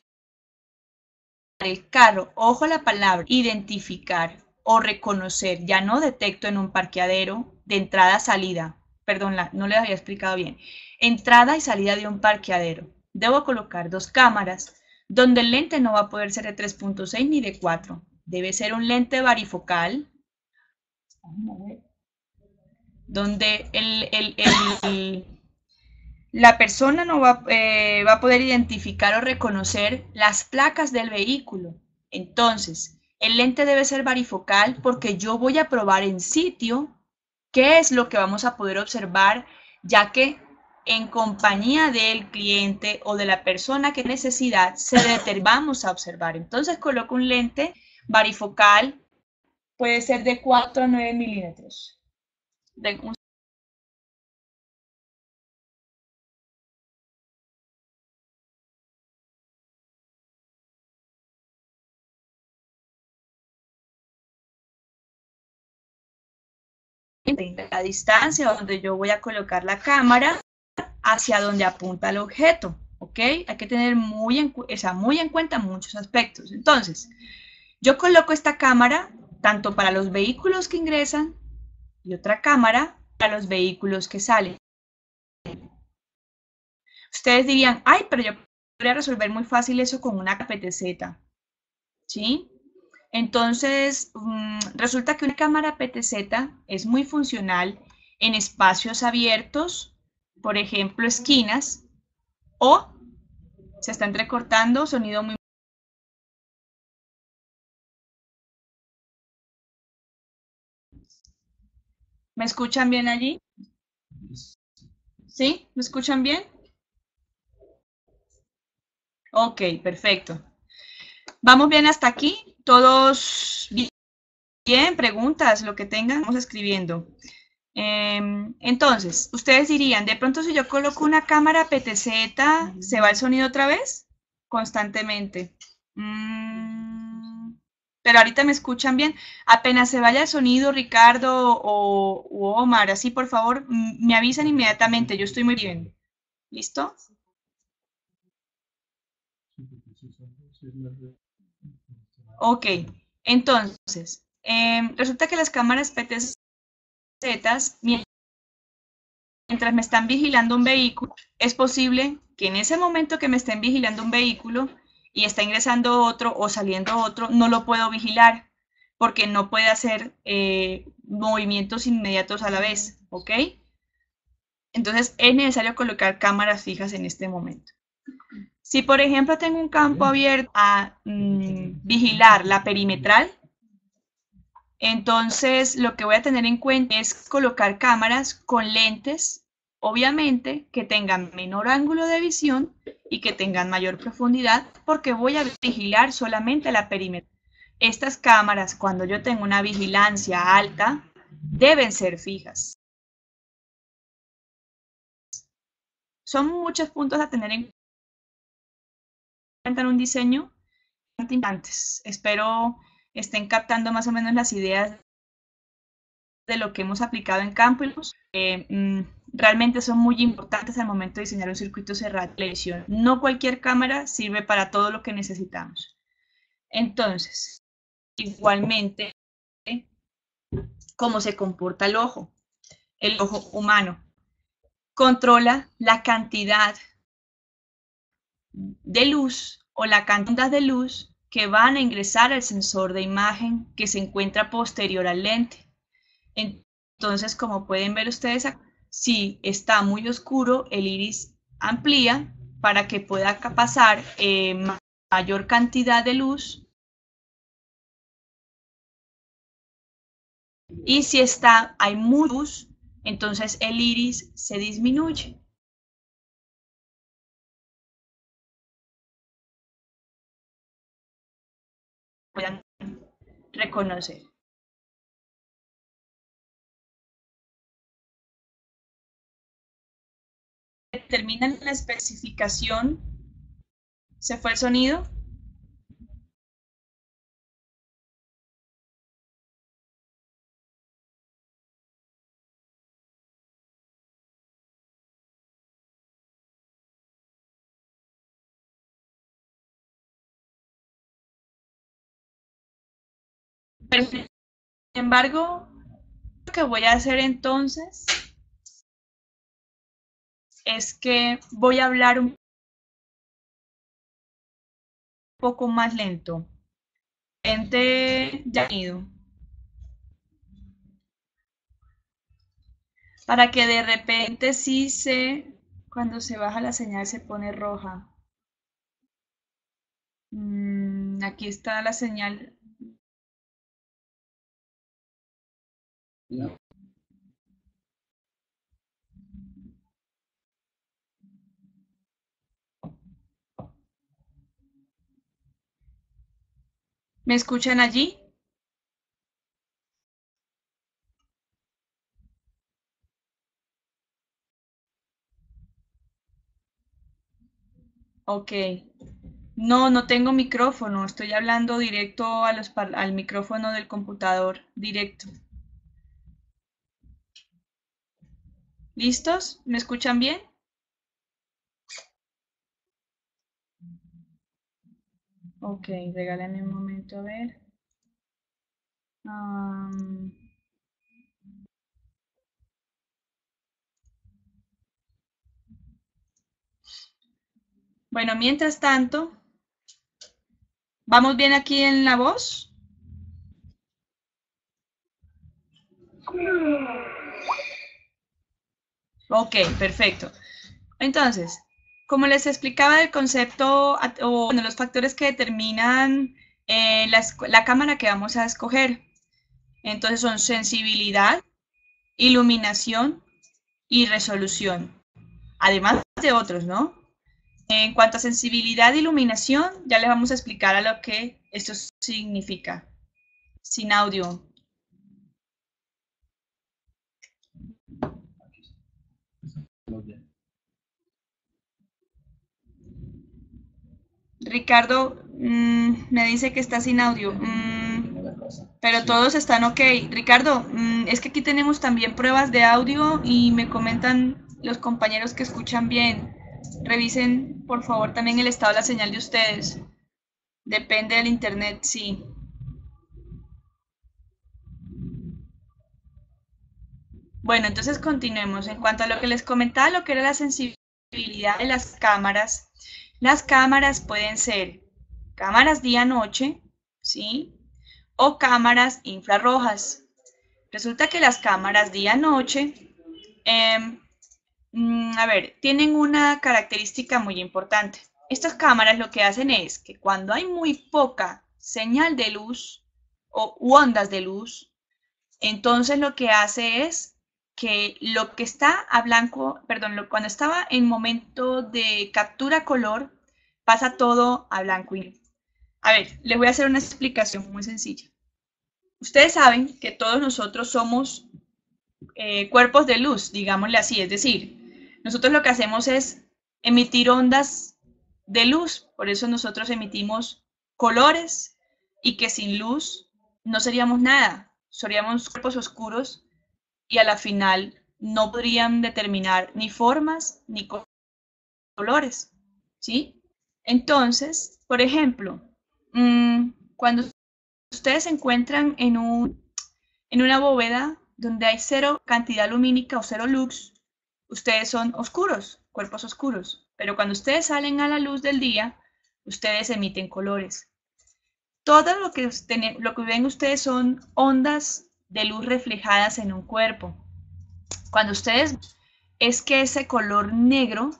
el carro, ojo a la palabra, identificar o reconocer, ya no detecto en un parqueadero de entrada a salida, perdón, no les había explicado bien. Entrada y salida de un parqueadero. Debo colocar dos cámaras, donde el lente no va a poder ser de 3.6 ni de 4. Debe ser un lente varifocal, donde la persona no va a poder identificar o reconocer las placas del vehículo. Entonces, el lente debe ser varifocal porque yo voy a probar en sitio qué es lo que vamos a poder observar, ya que en compañía del cliente o de la persona que necesidad vamos a observar. Entonces coloco un lente varifocal, puede ser de 4 a 9 milímetros. La distancia donde yo voy a colocar la cámara hacia donde apunta el objeto, ¿ok? Hay que tener muy en cuenta muchos aspectos. Entonces, yo coloco esta cámara tanto para los vehículos que ingresan y otra cámara para los vehículos que salen. Ustedes dirían, ay, pero yo podría resolver muy fácil eso con una PTZ, ¿sí? Entonces, resulta que una cámara PTZ es muy funcional en espacios abiertos, por ejemplo, esquinas, o se está entrecortando, sonido muy... ¿Me escuchan bien allí? ¿Sí? ¿Me escuchan bien? Ok, perfecto. ¿Vamos bien hasta aquí? ¿Todos bien? ¿Preguntas? Lo que tengan, vamos escribiendo. Entonces, ustedes dirían, de pronto si yo coloco una cámara PTZ, ¿se va el sonido otra vez? Constantemente. Pero ahorita me escuchan bien. Apenas se vaya el sonido, Ricardo o Omar, así por favor, me avisan inmediatamente. Yo estoy muy bien. ¿Listo? Ok. Entonces, resulta que las cámaras PTZ, mientras me están vigilando un vehículo, es posible que en ese momento que me estén vigilando un vehículo y está ingresando otro o saliendo otro, no lo puedo vigilar porque no puede hacer movimientos inmediatos a la vez, ¿ok? Entonces es necesario colocar cámaras fijas en este momento. Si por ejemplo tengo un campo abierto a vigilar la perimetral, entonces lo que voy a tener en cuenta es colocar cámaras con lentes, obviamente, que tengan menor ángulo de visión y que tengan mayor profundidad, porque voy a vigilar solamente la perimetral. Estas cámaras, cuando yo tengo una vigilancia alta, deben ser fijas. Son muchos puntos a tener en cuenta en un diseño importantes. Espero estén captando más o menos las ideas de lo que hemos aplicado en Campus. Realmente son muy importantes al momento de diseñar un circuito cerrado de televisión. No cualquier cámara sirve para todo lo que necesitamos. Entonces, igualmente, cómo se comporta el ojo humano. Controla la cantidad de luz o la cantidad de luz que van a ingresar al sensor de imagen que se encuentra posterior al lente. Entonces, como pueden ver ustedes, si está muy oscuro, el iris amplía para que pueda pasar mayor cantidad de luz. Y si hay mucha luz, entonces el iris se disminuye. Puedan reconocer. Determinan la especificación. ¿Se fue el sonido? Pero, sin embargo, lo que voy a hacer entonces es que voy a hablar un poco más lento. Ya ido. Para que de repente sí cuando se baja la señal se pone roja. Aquí está la señal. ¿Me escuchan allí? Ok. No, no tengo micrófono. Estoy hablando directo al micrófono del computador. Directo. ¿Listos? ¿Me escuchan bien? Ok, regálame un momento a ver. Bueno, mientras tanto, ¿vamos bien aquí en la voz? Ok, perfecto. Entonces, como les explicaba el concepto o bueno, los factores que determinan la cámara que vamos a escoger. Entonces son sensibilidad, iluminación y resolución. Además de otros, ¿no? En cuanto a sensibilidad e iluminación, ya les vamos a explicar a lo que esto significa. Sin audio. Ricardo me dice que está sin audio. Pero todos están ok. Ricardo, es que aquí tenemos también pruebas de audio y me comentan los compañeros que escuchan bien. Revisen, por favor, también el estado de la señal de ustedes. Depende del internet, sí. Bueno, entonces continuemos. En cuanto a lo que les comentaba, lo que era la sensibilidad de las cámaras pueden ser cámaras día-noche, ¿sí? O cámaras infrarrojas. Resulta que las cámaras día-noche, tienen una característica muy importante. Estas cámaras lo que hacen es que cuando hay muy poca señal de luz o ondas de luz, entonces lo que hace es que lo que está a blanco, perdón, cuando estaba en momento de captura color, pasa todo a blanco y negro. A ver, les voy a hacer una explicación muy sencilla. Ustedes saben que todos nosotros somos cuerpos de luz, digámosle así, es decir, nosotros lo que hacemos es emitir ondas de luz, por eso nosotros emitimos colores y que sin luz no seríamos nada, seríamos cuerpos oscuros y a la final no podrían determinar ni formas ni colores, ¿sí? Entonces, por ejemplo, cuando ustedes se encuentran en una bóveda donde hay cero cantidad lumínica o cero lux, ustedes son oscuros, cuerpos oscuros. Pero cuando ustedes salen a la luz del día, ustedes emiten colores. Todo lo que ven ustedes son ondas de luz reflejadas en un cuerpo. Cuando ustedes es que ese color negro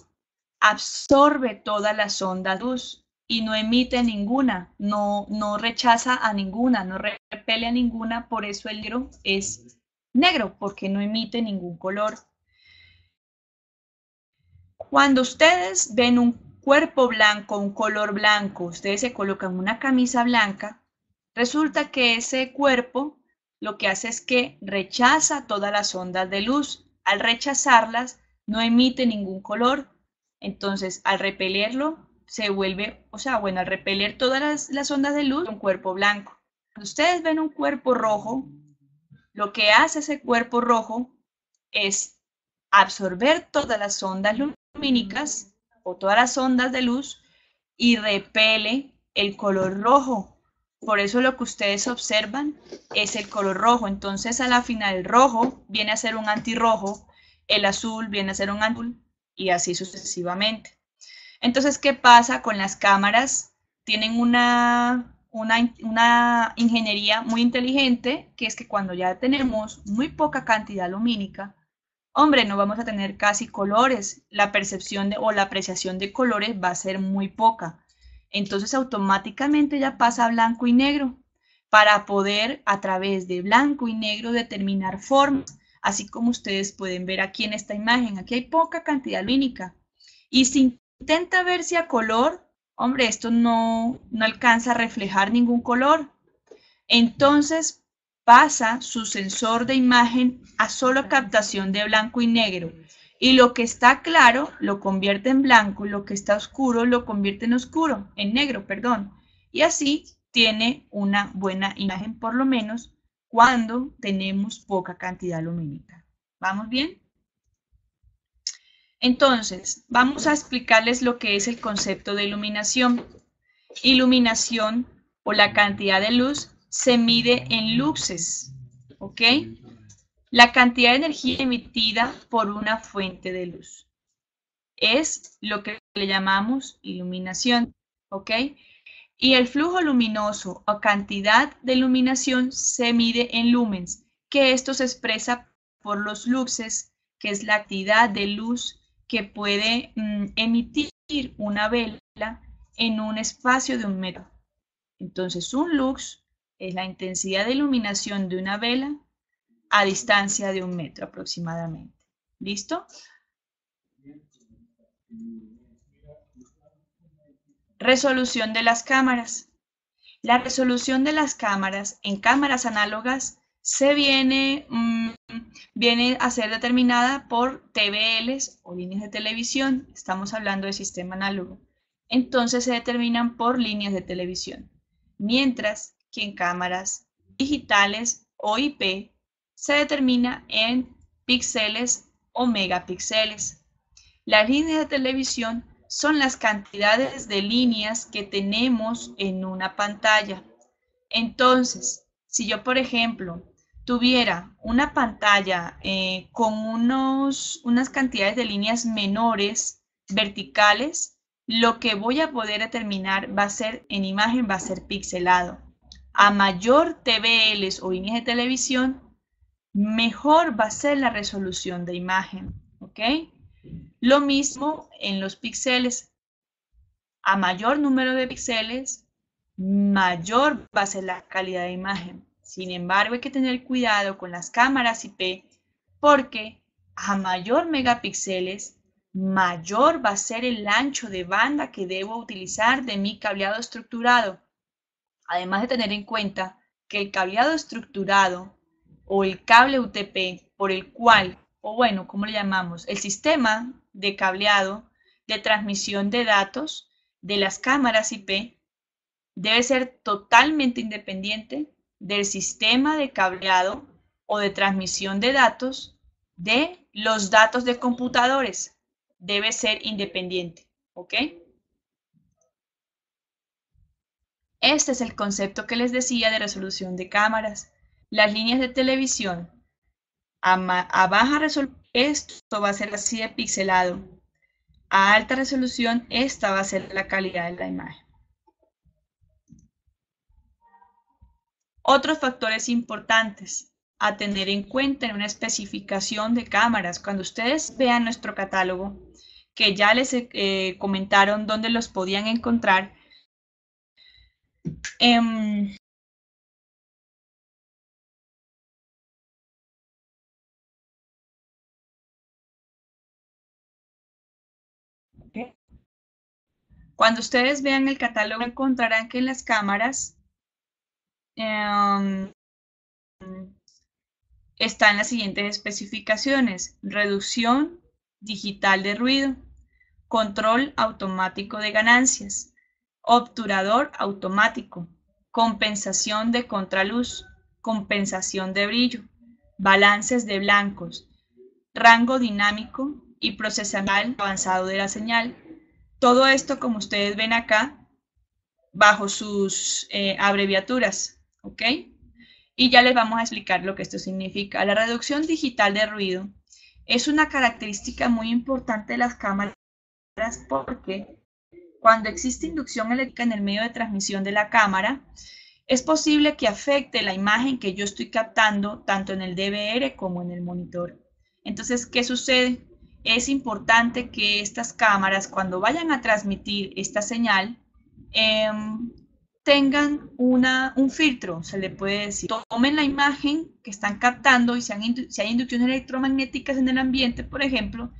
absorbe todas las ondas de luz y no emite ninguna, no rechaza a ninguna, no repele a ninguna, por eso el negro es negro, porque no emite ningún color. Cuando ustedes ven un cuerpo blanco, un color blanco, ustedes se colocan una camisa blanca, resulta que ese cuerpo lo que hace es que rechaza todas las ondas de luz. Al rechazarlas, no emite ningún color. Entonces, al repelerlo, se vuelve, al repeler todas las ondas de luz, un cuerpo blanco. Cuando ustedes ven un cuerpo rojo, lo que hace ese cuerpo rojo es absorber todas las ondas lumínicas o todas las ondas de luz y repele el color rojo. Por eso lo que ustedes observan es el color rojo. Entonces a la final el rojo viene a ser un antirrojo, el azul viene a ser un azul y así sucesivamente. Entonces, ¿qué pasa con las cámaras? Tienen una ingeniería muy inteligente, que es que cuando ya tenemos muy poca cantidad lumínica, hombre, no vamos a tener casi colores, la percepción o la apreciación de colores va a ser muy poca. Entonces automáticamente ya pasa a blanco y negro para poder a través de blanco y negro determinar formas, así como ustedes pueden ver aquí en esta imagen. Aquí hay poca cantidad lumínica y si intenta verse a color, hombre, esto no alcanza a reflejar ningún color. Entonces pasa su sensor de imagen a solo captación de blanco y negro. Y lo que está claro lo convierte en blanco y lo que está oscuro lo convierte en negro, perdón. Y así tiene una buena imagen, por lo menos cuando tenemos poca cantidad lumínica. ¿Vamos bien? Entonces, vamos a explicarles lo que es el concepto de iluminación. Iluminación o la cantidad de luz se mide en luxes, ¿ok? La cantidad de energía emitida por una fuente de luz es lo que le llamamos iluminación, ¿ok? Y el flujo luminoso o cantidad de iluminación se mide en lumens, que esto se expresa por los luxes, que es la actividad de luz que puede emitir una vela en un espacio de 1 metro. Entonces, un lux es la intensidad de iluminación de una vela a distancia de 1 metro aproximadamente. ¿Listo? Resolución de las cámaras. La resolución de las cámaras en cámaras análogas se viene a ser determinada por TVLs o líneas de televisión. Estamos hablando de sistema análogo. Entonces se determinan por líneas de televisión. Mientras que en cámaras digitales o IP se determina en píxeles o megapíxeles. Las líneas de televisión son las cantidades de líneas que tenemos en una pantalla. Entonces, si yo, por ejemplo, tuviera una pantalla con unas cantidades de líneas menores verticales, lo que voy a poder determinar va a ser, en imagen, va a ser pixelado. A mayor TVLs o líneas de televisión, mejor va a ser la resolución de imagen, ¿ok? Lo mismo en los píxeles. A mayor número de píxeles, mayor va a ser la calidad de imagen. Sin embargo, hay que tener cuidado con las cámaras IP porque a mayor megapíxeles, mayor va a ser el ancho de banda que debo utilizar de mi cableado estructurado. Además de tener en cuenta que el cableado estructurado o el cable UTP por el cual, o bueno, ¿cómo le llamamos? El sistema de cableado de transmisión de datos de las cámaras IP debe ser totalmente independiente del sistema de cableado o de transmisión de datos de los datos de computadores. Debe ser independiente, ¿ok? Este es el concepto que les decía de resolución de cámaras. Las líneas de televisión a baja resolución, esto va a ser así de pixelado. A alta resolución, esta va a ser la calidad de la imagen. Otros factores importantes a tener en cuenta en una especificación de cámaras. Cuando ustedes vean nuestro catálogo, que ya les comentaron dónde los podían encontrar, cuando ustedes vean el catálogo encontrarán que en las cámaras están las siguientes especificaciones: reducción digital de ruido, control automático de ganancias, obturador automático, compensación de contraluz, compensación de brillo, balances de blancos, rango dinámico y procesamiento avanzado de la señal. Todo esto, como ustedes ven acá, bajo sus abreviaturas, ¿ok? Y ya les vamos a explicar lo que esto significa. La reducción digital de ruido Es una característica muy importante de las cámaras porque cuando existe inducción eléctrica en el medio de transmisión de la cámara, es posible que afecte la imagen que yo estoy captando tanto en el DVR como en el monitor. Entonces, ¿qué sucede? Es importante que estas cámaras, cuando vayan a transmitir esta señal, tengan un filtro, se le puede decir. Tomen la imagen que están captando y si hay inducciones electromagnéticas en el ambiente, por ejemplo,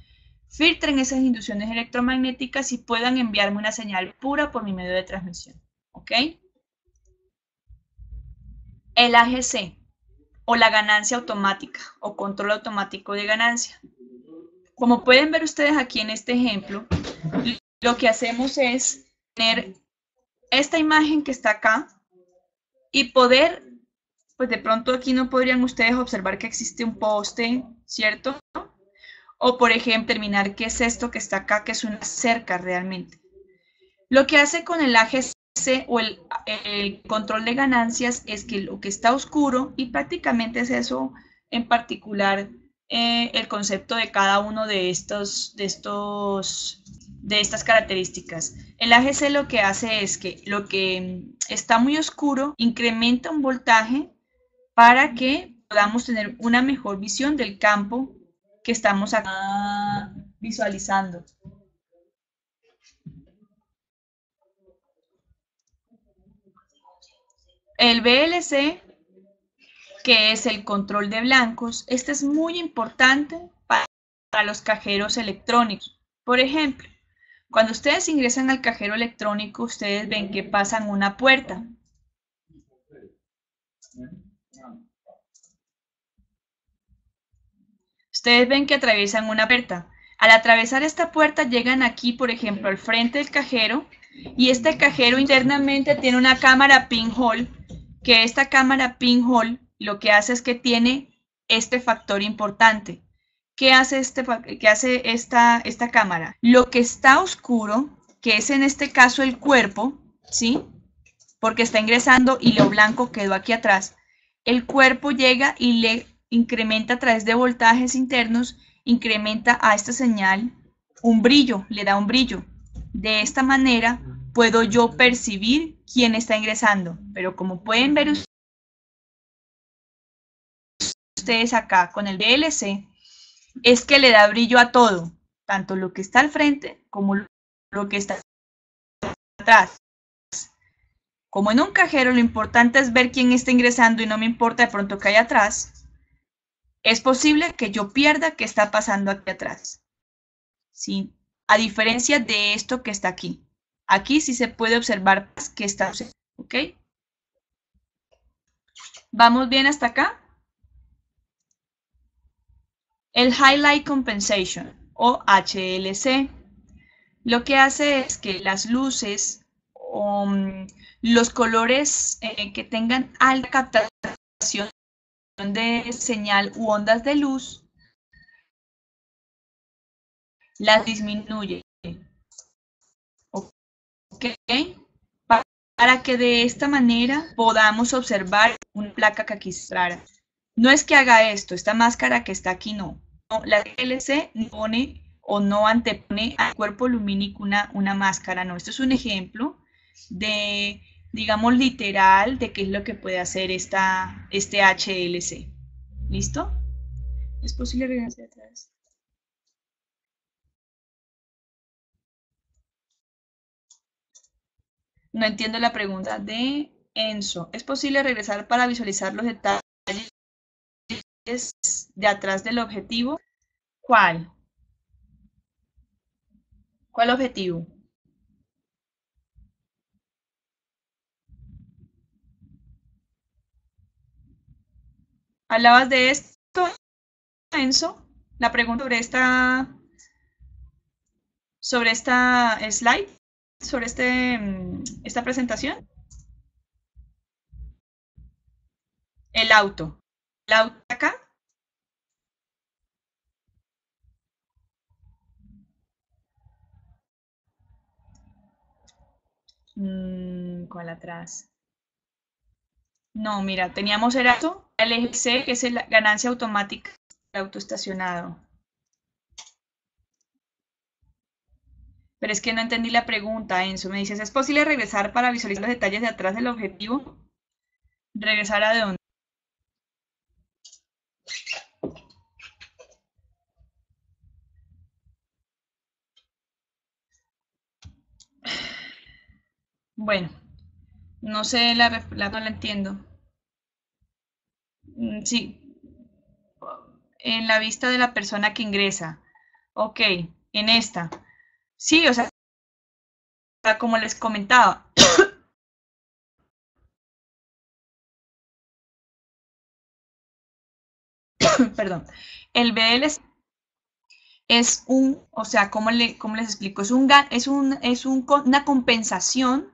filtren esas inducciones electromagnéticas y puedan enviarme una señal pura por mi medio de transmisión. ¿Ok? El AGC o la ganancia automática o control automático de ganancia. Como pueden ver ustedes aquí en este ejemplo, lo que hacemos es tener esta imagen que está acá y poder, pues de pronto aquí no podrían ustedes observar que existe un poste, ¿cierto? O por ejemplo, determinar qué es esto que está acá, que es una cerca realmente. Lo que hace con el AGC o el control de ganancias es que lo que está oscuro, y prácticamente es eso en particular el concepto de cada uno de estas características. El AGC lo que hace es que lo que está muy oscuro incrementa un voltaje para que podamos tener una mejor visión del campo que estamos acá visualizando. El VLC, que es el control de blancos, este es muy importante para los cajeros electrónicos. Por ejemplo, cuando ustedes ingresan al cajero electrónico, ustedes ven que pasan una puerta. Ustedes ven que atraviesan una puerta. Al atravesar esta puerta llegan aquí, por ejemplo, al frente del cajero, y este cajero internamente tiene una cámara pinhole, que esta cámara pinhole lo que hace es que tiene este factor importante. ¿Qué hace esta cámara? Lo que está oscuro, que es en este caso el cuerpo, ¿sí? Porque está ingresando y lo blanco quedó aquí atrás. El cuerpo llega y le incrementa a través de voltajes internos, incrementa a esta señal un brillo, le da un brillo. De esta manera puedo yo percibir quién está ingresando, pero como pueden ver ustedes acá con el VLC, es que le da brillo a todo, tanto lo que está al frente como lo que está atrás. Como en un cajero lo importante es ver quién está ingresando y no me importa de pronto que hay atrás, es posible que yo pierda qué está pasando aquí atrás. ¿Sí? A diferencia de esto que está aquí. Aquí sí se puede observar que está sucediendo. ¿Ok? ¿Vamos bien hasta acá? El Highlight Compensation o HLC lo que hace es que las luces o los colores que tengan alta captación de señal u ondas de luz las disminuye. ¿Ok? Para que de esta manera podamos observar una placa que aquí es rara. No es que haga esto, esta máscara que está aquí no. La HLC no pone o no antepone al cuerpo lumínico una máscara, no. Esto es un ejemplo de, digamos, literal de qué es lo que puede hacer este HLC. ¿Listo? ¿Es posible regresar atrás? No entiendo la pregunta de Enzo. ¿Es posible regresar para visualizar los detalles de atrás del objetivo? ¿Cuál? ¿Cuál objetivo? ¿Hablabas de esto, Enzo? La pregunta sobre esta slide, sobre esta presentación. El auto. ¿El auto acá? ¿Cuál atrás? No, mira, teníamos el auto, el eje C, que es la ganancia automática del auto estacionado. Pero es que no entendí la pregunta, Enzo. Me dices, ¿es posible regresar para visualizar los detalles de atrás del objetivo? ¿Regresar a dónde? Bueno, no sé, no la entiendo. Sí, en la vista de la persona que ingresa. Ok, en esta. Sí, o sea, como les comentaba, perdón, el BLC es un, o sea, cómo les explico? Una compensación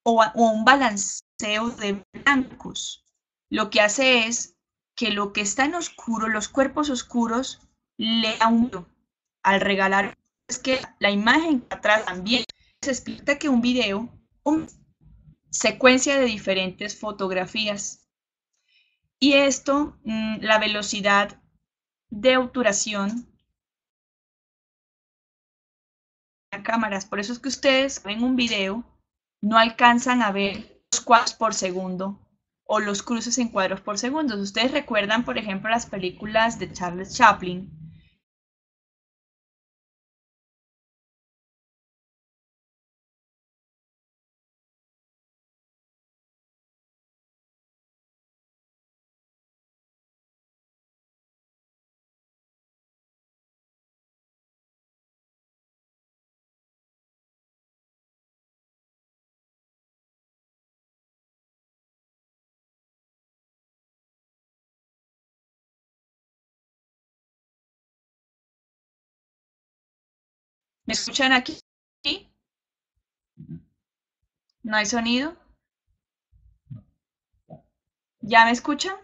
o un balanceo de blancos. Lo que hace es que lo que está en oscuro, los cuerpos oscuros, le da un brillo. Al regalar, es que la imagen atrás también se explica que un video, una secuencia de diferentes fotografías. Y esto, la velocidad de obturación a cámaras. Por eso es que ustedes ven un video, no alcanzan a ver los cuadros por segundo o los cruces en cuadros por segundo. Ustedes recuerdan, por ejemplo, las películas de Charles Chaplin. ¿Me escuchan aquí? ¿Sí? ¿No hay sonido? ¿Ya me escuchan?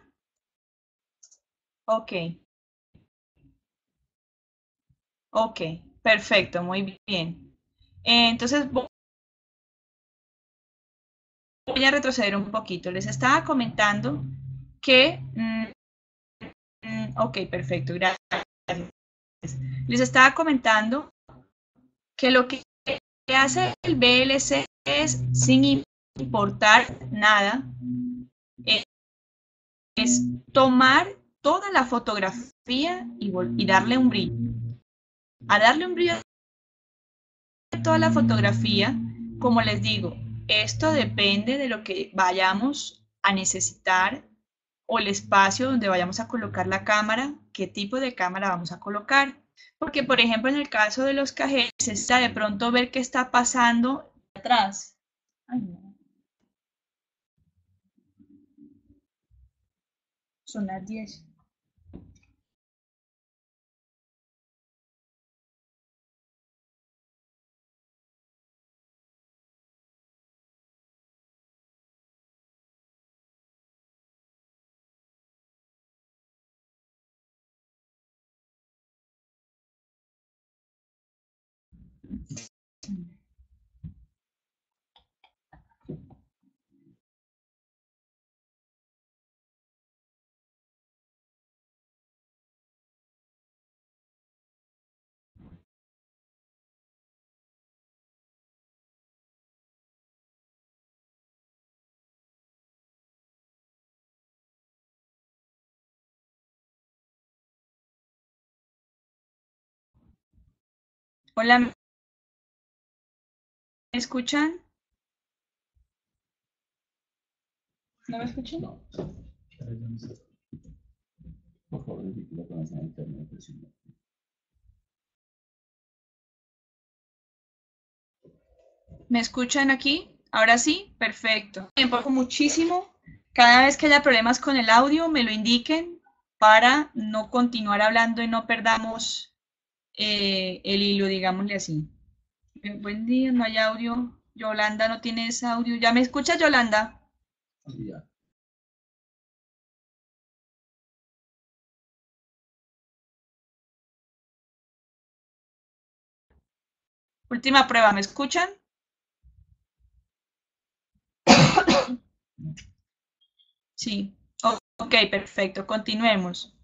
Ok, ok, perfecto, muy bien. Entonces voy a retroceder un poquito. Les estaba comentando que... ok, perfecto, gracias. Les estaba comentando que lo que hace el VLC es, sin importar nada, es tomar toda la fotografía y darle un brillo. A darle un brillo a toda la fotografía, como les digo, esto depende de lo que vayamos a necesitar o el espacio donde vayamos a colocar la cámara, qué tipo de cámara vamos a colocar. Porque, por ejemplo, en el caso de los cajeros, está de pronto ver qué está pasando atrás. Ay, no. Son las 10. Hola, ¿me escuchan? ¿No me escuchan? No, pero yo no sé. Por favor, verifique con la internet. ¿Me escuchan aquí? Ahora sí, perfecto. Tiempo muchísimo. Cada vez que haya problemas con el audio, me lo indiquen para no continuar hablando y no perdamos el hilo, digámosle así. Buen día, no hay audio. Yolanda no tiene ese audio. ¿Ya me escucha, Yolanda? Sí, ya. Última prueba, ¿me escuchan? Sí. Ok, perfecto. Continuemos.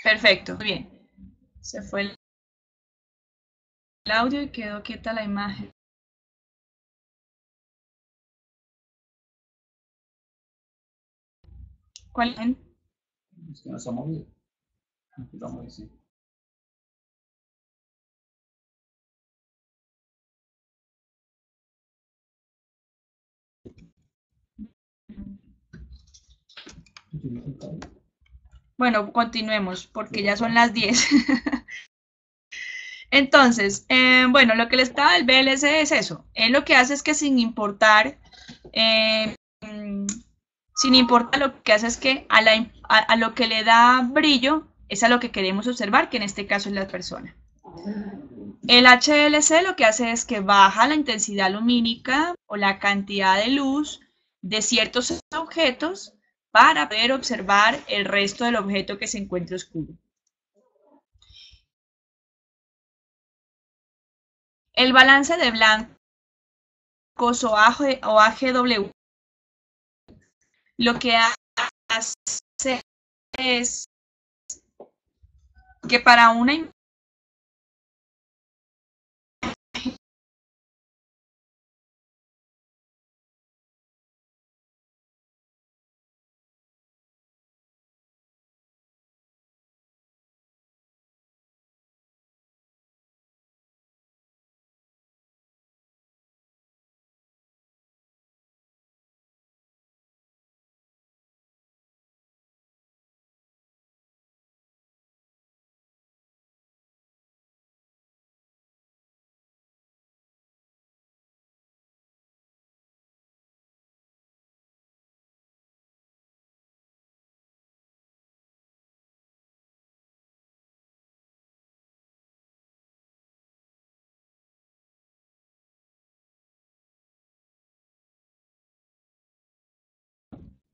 Perfecto, muy bien. Se fue el audio y quedó quieta la imagen. ¿Cuál imagen? Es que no se ha movido. Aquí vamos a decir. Bueno, continuemos porque ya son las 10. Entonces, bueno, lo que les estaba del VLC es eso. Él lo que hace es que eh, sin importar lo que hace es que a lo que le da brillo es a lo que queremos observar, que en este caso es la persona. El HLC lo que hace es que baja la intensidad lumínica o la cantidad de luz de ciertos objetos para poder observar el resto del objeto que se encuentra oscuro. El balance de blancos o AGW lo que hace es que para una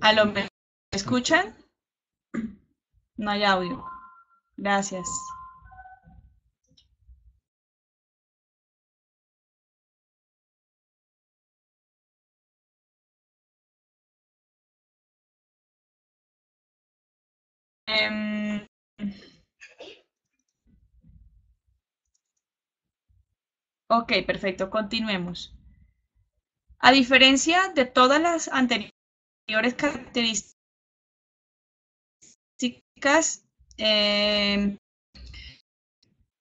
a lo ¿me escuchan? No hay audio. Gracias. Eh, ok, perfecto, continuemos. A diferencia de todas las anteriores características, eh,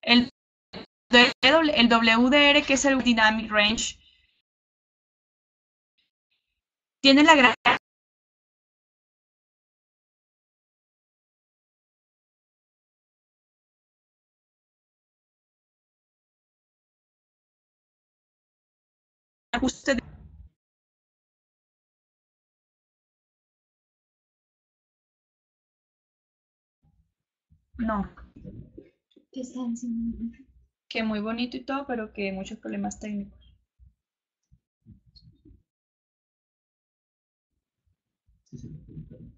el, el WDR, que es el Dynamic Range, tiene la gran ajuste de... No, que muy bonito y todo, pero que muchos problemas técnicos. Sí, sí, sí.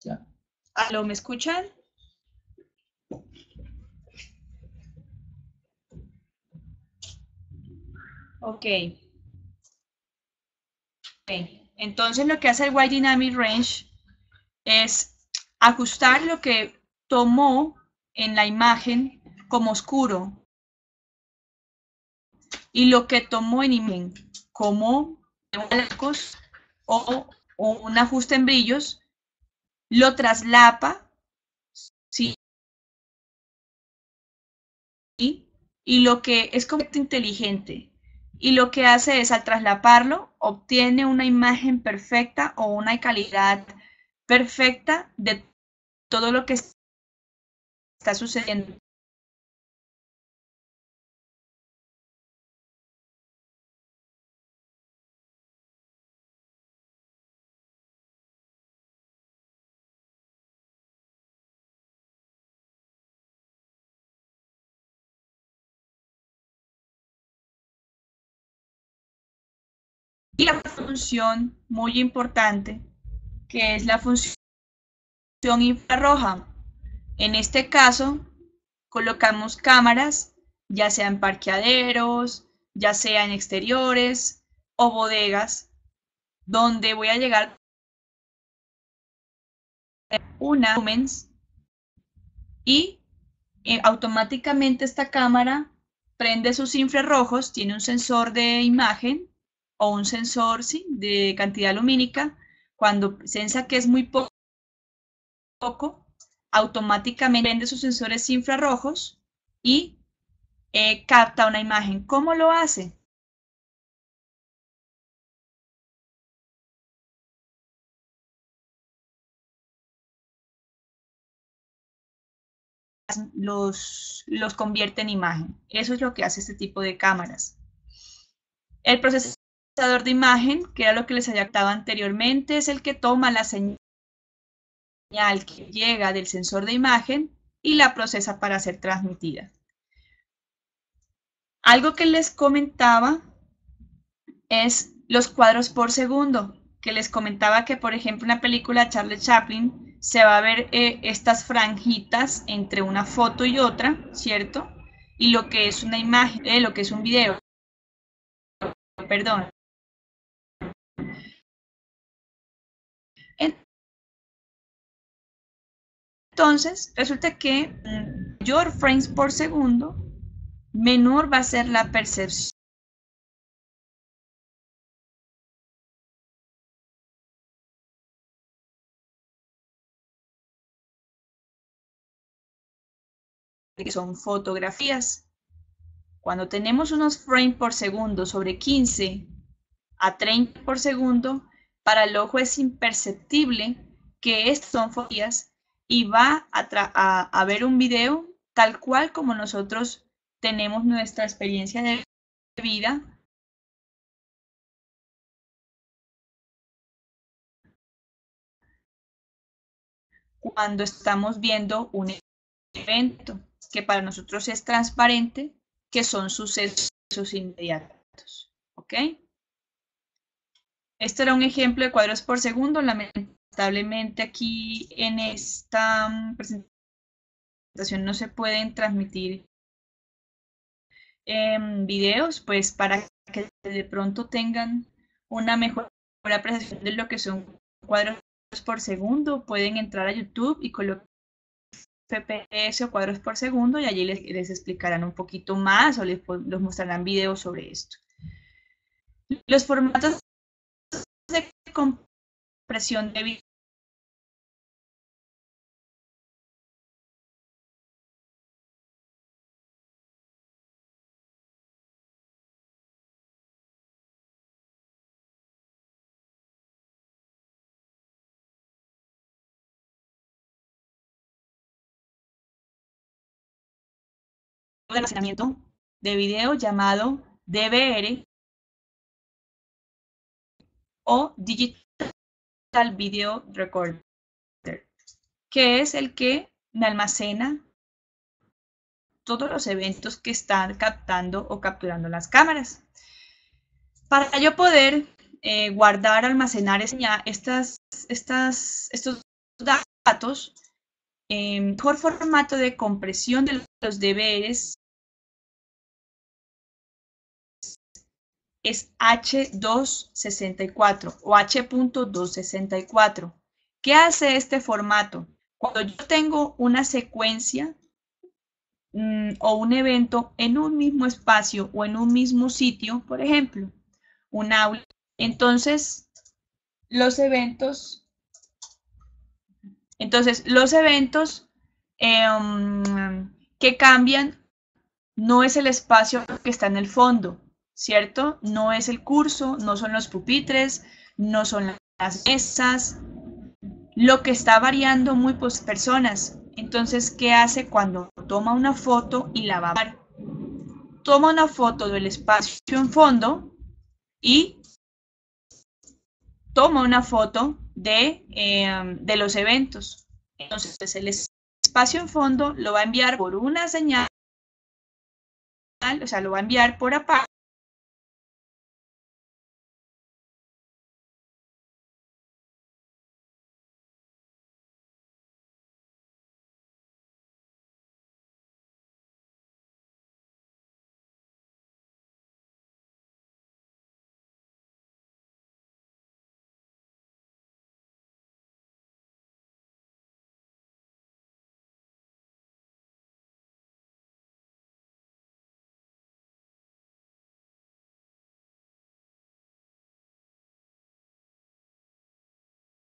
Ya. ¿Aló, me escuchan? Ok. Entonces lo que hace el Wide Dynamic Range es ajustar lo que tomó en la imagen como oscuro y lo que tomó en imagen como blancos o un ajuste en brillos, lo traslapa, ¿sí? Y lo que es como inteligente. Y lo que hace es, al traslaparlo, obtiene una imagen perfecta o una calidad perfecta de todo lo que está sucediendo. y la función muy importante, que es la función infrarroja. En este caso, colocamos cámaras, ya sea en parqueaderos, ya sea en exteriores o bodegas, donde voy a llegar una lumens y automáticamente esta cámara prende sus infrarrojos, tiene un sensor de imagen o un sensor ¿sí? de cantidad lumínica. Cuando sensa que es muy poco, automáticamente prende sus sensores infrarrojos y capta una imagen. ¿Cómo lo hace? Los convierte en imagen. Eso es lo que hace este tipo de cámaras. El procesador de imagen, que era lo que les había contado anteriormente, es el que toma la señal que llega del sensor de imagen y la procesa para ser transmitida. Algo que les comentaba es los cuadros por segundo, que les comentaba que, por ejemplo, en la película Charlie Chaplin se va a ver estas franjitas entre una foto y otra, ¿cierto? Y lo que es una imagen, lo que es un video, perdón. Entonces, resulta que mayor frames por segundo, menor va a ser la percepción de que son fotografías. Cuando tenemos unos frames por segundo sobre 15 a 30 por segundo, para el ojo es imperceptible que estas son fotografías y va a ver un video tal cual como nosotros tenemos nuestra experiencia de vida cuando estamos viendo un evento que para nosotros es transparente, que son sucesos inmediatos. ¿Ok? Este era un ejemplo de cuadros por segundo. Lamentablemente aquí en esta presentación no se pueden transmitir videos, pues para que de pronto tengan una mejor apreciación de lo que son cuadros por segundo, pueden entrar a YouTube y colocar FPS o cuadros por segundo y allí les explicarán un poquito más o les mostrarán videos sobre esto. Los formatos de compresión de video de almacenamiento de video llamado DVR o Digital Video Recorder, que es el que me almacena todos los eventos que están captando o capturando las cámaras. Para yo poder guardar, almacenar estos datos, mejor formato de compresión de los DVRs es H264 o H.264. ¿Qué hace este formato? Cuando yo tengo una secuencia o un evento en un mismo espacio o en un mismo sitio, por ejemplo, un aula, entonces los eventos que cambian no es el espacio que está en el fondo, ¿cierto? No es el curso, no son los pupitres, no son las mesas. Lo que está variando muy personas. Entonces, ¿qué hace cuando toma una foto y la va a ver? Toma una foto del espacio en fondo y toma una foto de los eventos. Entonces, el espacio en fondo lo va a enviar por una señal, o sea, lo va a enviar por aparte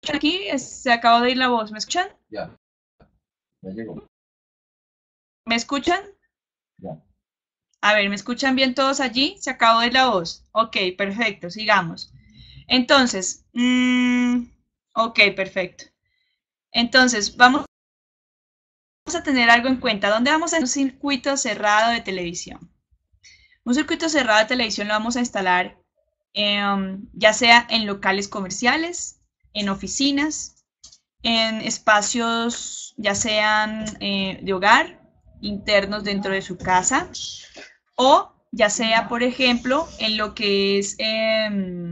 aquí? Se acabó de ir la voz. ¿Me escuchan? Ya llegó. ¿Me escuchan? Ya. A ver, ¿me escuchan bien todos allí? Se acabó de ir la voz. Ok, perfecto, sigamos. Entonces, ok, perfecto. Entonces, vamos a tener algo en cuenta. ¿Dónde vamos a hacer un circuito cerrado de televisión? Un circuito cerrado de televisión lo vamos a instalar ya sea en locales comerciales, en oficinas, en espacios ya sean de hogar, internos dentro de su casa, o ya sea, por ejemplo, en lo que es en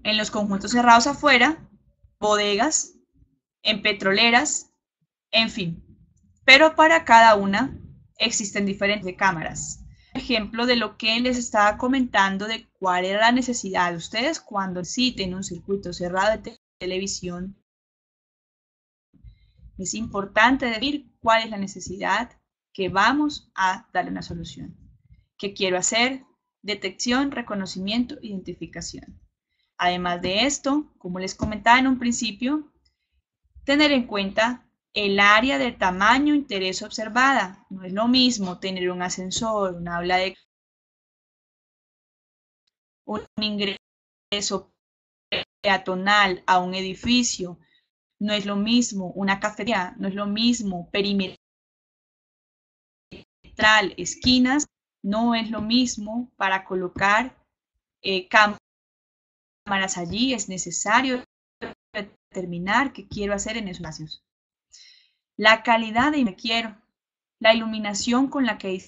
los conjuntos cerrados afuera, bodegas, en petroleras, en fin. Pero para cada una existen diferentes cámaras. Ejemplo de lo que les estaba comentando de cuál era la necesidad de ustedes cuando citen un circuito cerrado de televisión. Es importante decir cuál es la necesidad que vamos a darle una solución. ¿Qué quiero hacer? Detección, reconocimiento, identificación. Además de esto, como les comentaba en un principio, tener en cuenta el área de tamaño interés observada. No es lo mismo tener un ascensor, un aula de un ingreso peatonal a un edificio. No es lo mismo una cafetería, no es lo mismo perimetral, esquinas, no es lo mismo para colocar cámaras allí. Es necesario determinar qué quiero hacer en esos espacios. La calidad de quiero, la iluminación con la que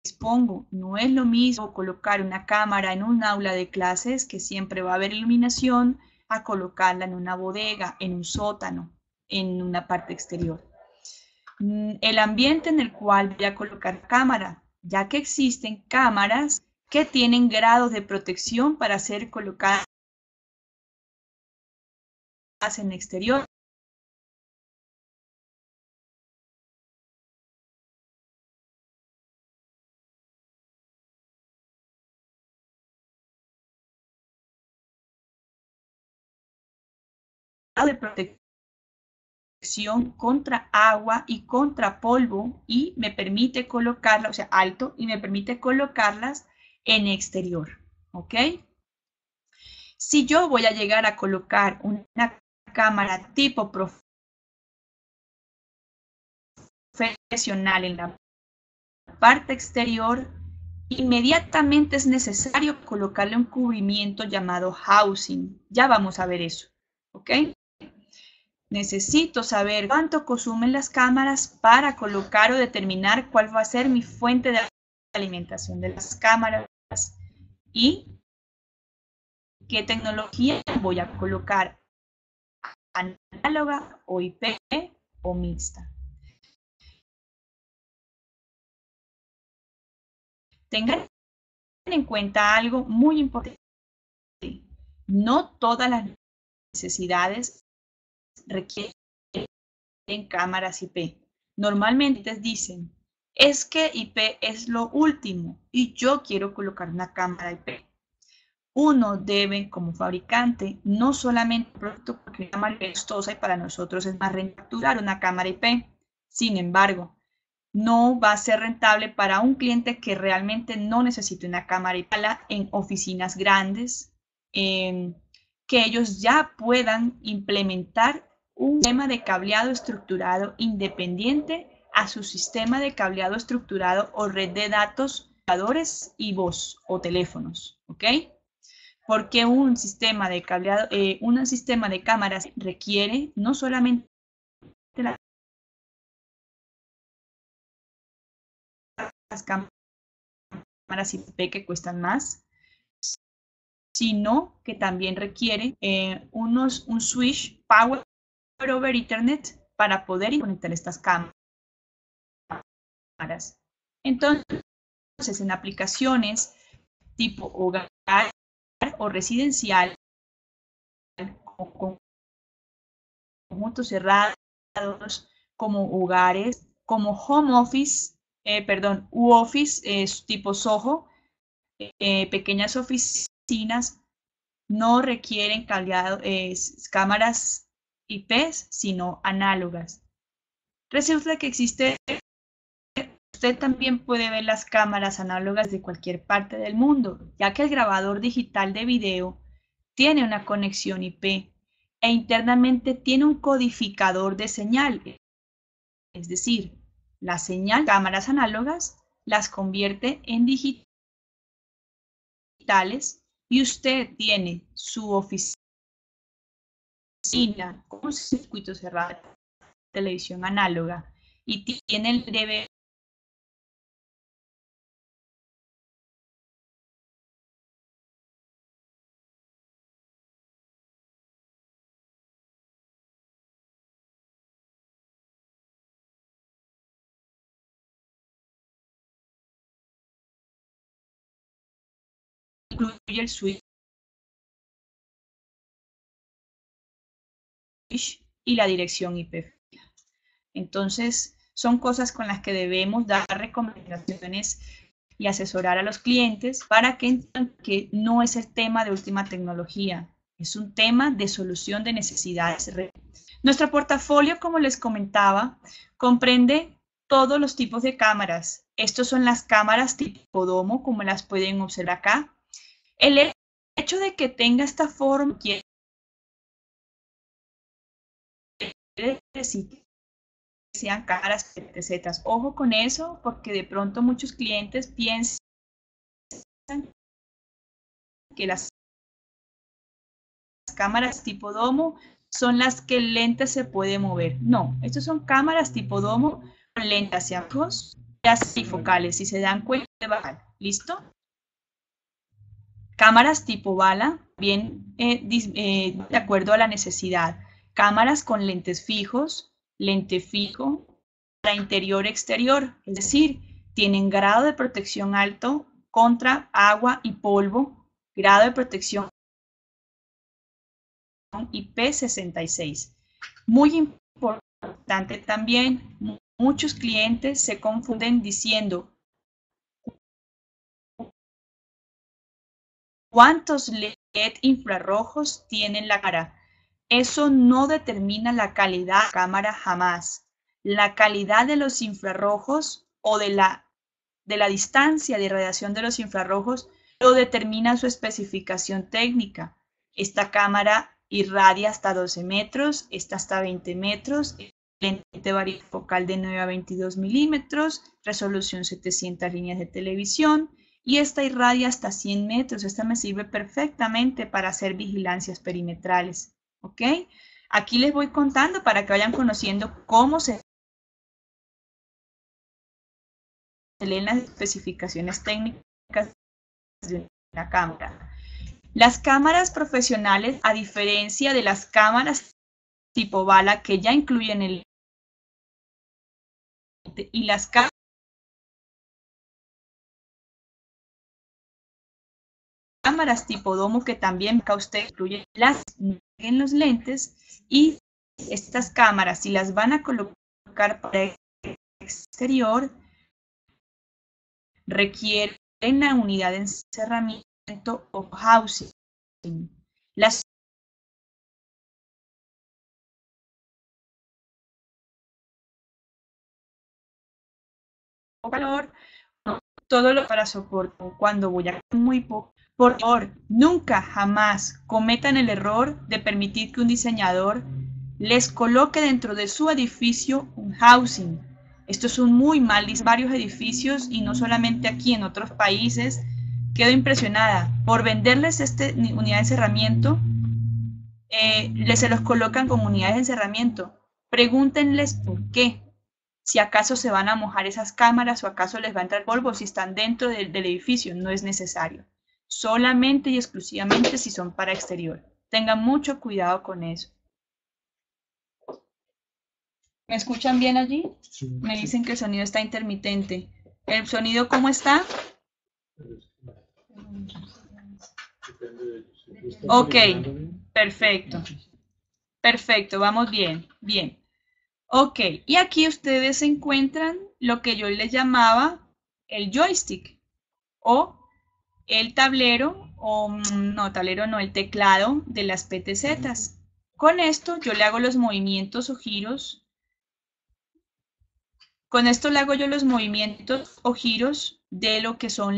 dispongo. No es lo mismo colocar una cámara en un aula de clases, que siempre va a haber iluminación, a colocarla en una bodega, en un sótano, en una parte exterior. El ambiente en el cual voy a colocar cámara, ya que existen cámaras que tienen grados de protección para ser colocadas en exterior. De protección contra agua y contra polvo, y me permite colocarla, o sea, alto, y me permite colocarlas en exterior, ¿ok? Si yo voy a llegar a colocar una cámara tipo profesional en la parte exterior, inmediatamente es necesario colocarle un cubrimiento llamado housing. Ya vamos a ver eso, ¿ok? Necesito saber cuánto consumen las cámaras para colocar o determinar cuál va a ser mi fuente de alimentación de las cámaras y qué tecnología voy a colocar, análoga o IP o mixta. Tengan en cuenta algo muy importante. No todas las necesidades requieren cámaras IP. Normalmente dicen, es que IP es lo último y yo quiero colocar una cámara IP. Uno debe, como fabricante, no solamente producto, porque una cámara es costosa y para nosotros es más rentable una cámara IP. Sin embargo, no va a ser rentable para un cliente que realmente no necesite una cámara IP en oficinas grandes, que ellos ya puedan implementar un sistema de cableado estructurado independiente a su sistema de cableado estructurado o red de datos, computadores y voz o teléfonos, ¿ok? Porque un sistema de cableado, un sistema de cámaras requiere no solamente las cámaras IP que cuestan más, sino que también requiere un switch Power over Ethernet para poder conectar estas cámaras. Entonces, en aplicaciones tipo hogar o residencial, como conjuntos cerrados, como hogares, como home office, u office tipo Soho, pequeñas oficinas no requieren cámaras IPs, sino análogas. Resulta que usted también puede ver las cámaras análogas de cualquier parte del mundo, ya que el grabador digital de video tiene una conexión IP e internamente tiene un codificador de señal. Es decir, la señal de cámaras análogas las convierte en digitales y usted tiene su oficina con un circuito cerrado de televisión análoga y tiene el deber incluye el switch y la dirección IP. Entonces, son cosas con las que debemos dar recomendaciones y asesorar a los clientes para que entiendan que no es el tema de última tecnología, es un tema de solución de necesidades. Nuestro portafolio, como les comentaba, comprende todos los tipos de cámaras. Estos son las cámaras tipo domo, como las pueden observar acá. El hecho de que tenga esta forma quiere decir que sean cámaras PTZ. Ojo con eso, porque de pronto muchos clientes piensan que las cámaras tipo domo son las que el lente se puede mover. No, estas son cámaras tipo domo con lentes hacia abajo y así focales. Si se dan cuenta, ¿listo? Cámaras tipo bala, bien de acuerdo a la necesidad. Cámaras con lentes fijos, lente fijo, para interior-exterior, es decir, tienen grado de protección alto contra agua y polvo, grado de protección IP66. Muy importante también, muchos clientes se confunden diciendo ¿cuántos LED infrarrojos tiene la cámara? Eso no determina la calidad de la cámara jamás. La calidad de los infrarrojos o de la distancia de radiación de los infrarrojos lo determina su especificación técnica. Esta cámara irradia hasta 12 metros, esta hasta 20 metros, lente varifocal de 9 a 22 milímetros, resolución 700 líneas de televisión, y esta irradia hasta 100 metros. Esta me sirve perfectamente para hacer vigilancias perimetrales. ¿Ok? Aquí les voy contando para que vayan conociendo cómo se leen las especificaciones técnicas de una cámara. Las cámaras profesionales, a diferencia de las cámaras tipo bala que ya incluyen el lente, y las cámaras tipo domo que también acá usted incluye en los lentes, y estas cámaras, si las van a colocar para el exterior, requieren una unidad de encerramiento o housing. Las calor, todo lo para soporto cuando voy a muy poco. Por favor, nunca jamás cometan el error de permitir que un diseñador les coloque dentro de su edificio un housing. Esto es un muy mal diseño. Varios edificios, y no solamente aquí, en otros países. Quedo impresionada por venderles unidad de encerramiento. Se los colocan como unidades de encerramiento. Pregúntenles por qué. Si acaso se van a mojar esas cámaras o acaso les va a entrar polvo si están dentro del edificio. No es necesario. Solamente y exclusivamente si son para exterior. Tengan mucho cuidado con eso. ¿Me escuchan bien allí? Sí, Me sí. dicen que el sonido está intermitente. ¿El sonido cómo está? Ok, perfecto. Perfecto, vamos bien, bien. Ok, y aquí ustedes encuentran lo que yo les llamaba el joystick o el tablero, el teclado de las PTZs. Con esto yo le hago los movimientos o giros. Con esto le hago yo los movimientos o giros de lo que son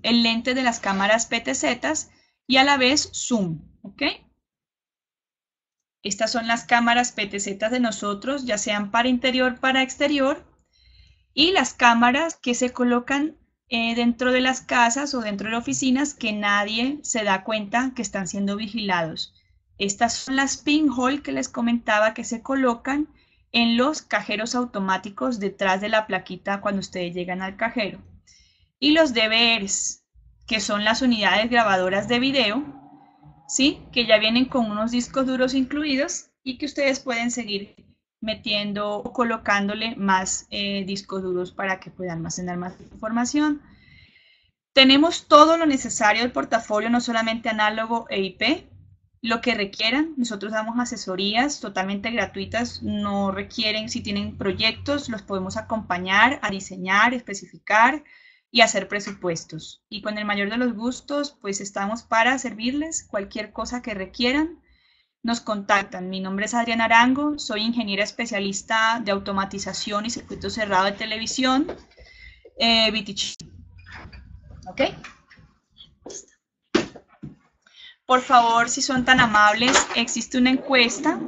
el lente de las cámaras PTZs y a la vez zoom, ¿ok? Estas son las cámaras PTZ de nosotros, ya sean para interior, para exterior, y las cámaras que se colocan dentro de las casas o dentro de oficinas que nadie se da cuenta que están siendo vigilados. Estas son las pinhole que les comentaba que se colocan en los cajeros automáticos detrás de la plaquita cuando ustedes llegan al cajero. Y los DVRs, que son las unidades grabadoras de video, ¿sí? Que ya vienen con unos discos duros incluidos y que ustedes pueden seguir metiendo o colocándole más discos duros para que puedan almacenar más información. Tenemos todo lo necesario del portafolio, no solamente análogo e IP, lo que requieran. Nosotros damos asesorías totalmente gratuitas, no requieren, si tienen proyectos, los podemos acompañar a diseñar, especificar y hacer presupuestos. Y con el mayor de los gustos, pues estamos para servirles cualquier cosa que requieran. Nos contactan. Mi nombre es Adriana Arango, soy ingeniera especialista de automatización y circuito cerrado de televisión, BTC. ¿Ok? Por favor, si son tan amables, existe una encuesta.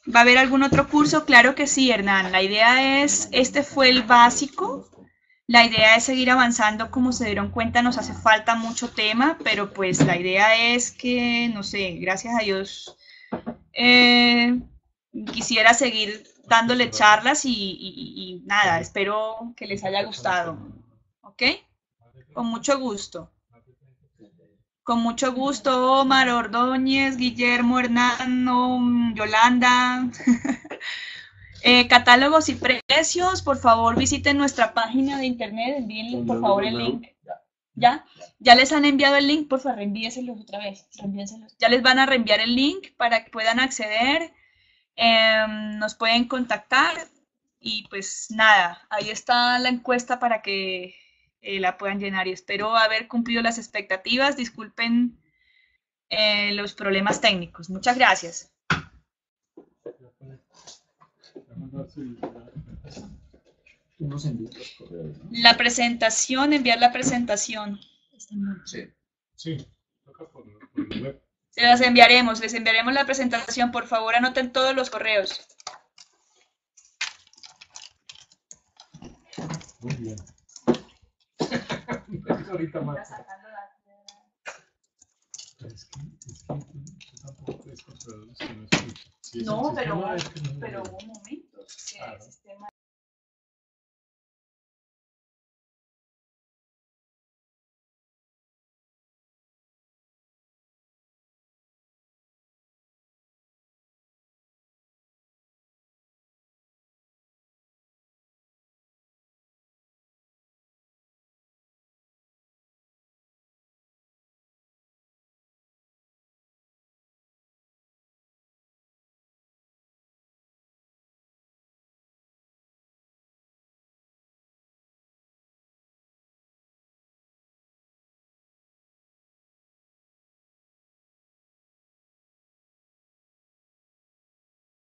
¿Va a haber algún otro curso? Claro que sí, Hernán. La idea es, este fue el básico. La idea es seguir avanzando. Como se dieron cuenta, nos hace falta mucho tema, pero pues la idea es que, no sé, gracias a Dios, quisiera seguir dándole charlas y nada, espero que les haya gustado. ¿Ok? Con mucho gusto. Con mucho gusto, Omar Ordóñez, Guillermo, Hernán, Yolanda. Catálogos y precios, por favor visiten nuestra página de internet, envíenles por favor el link. ¿Ya? ¿Ya les han enviado el link? Por favor, reenvíenselos otra vez. Ya les van a reenviar el link para que puedan acceder. Nos pueden contactar y pues nada, ahí está la encuesta para que la puedan llenar y espero haber cumplido las expectativas. Disculpen los problemas técnicos. Muchas gracias. La presentación, enviar la presentación. Sí. Sí, toca por el web. Se les enviaremos la presentación. Por favor, anoten todos los correos. Muy bien. Ahorita más. Es que yo tampoco es controlador, que no escucho. No, pero un momento. Claro.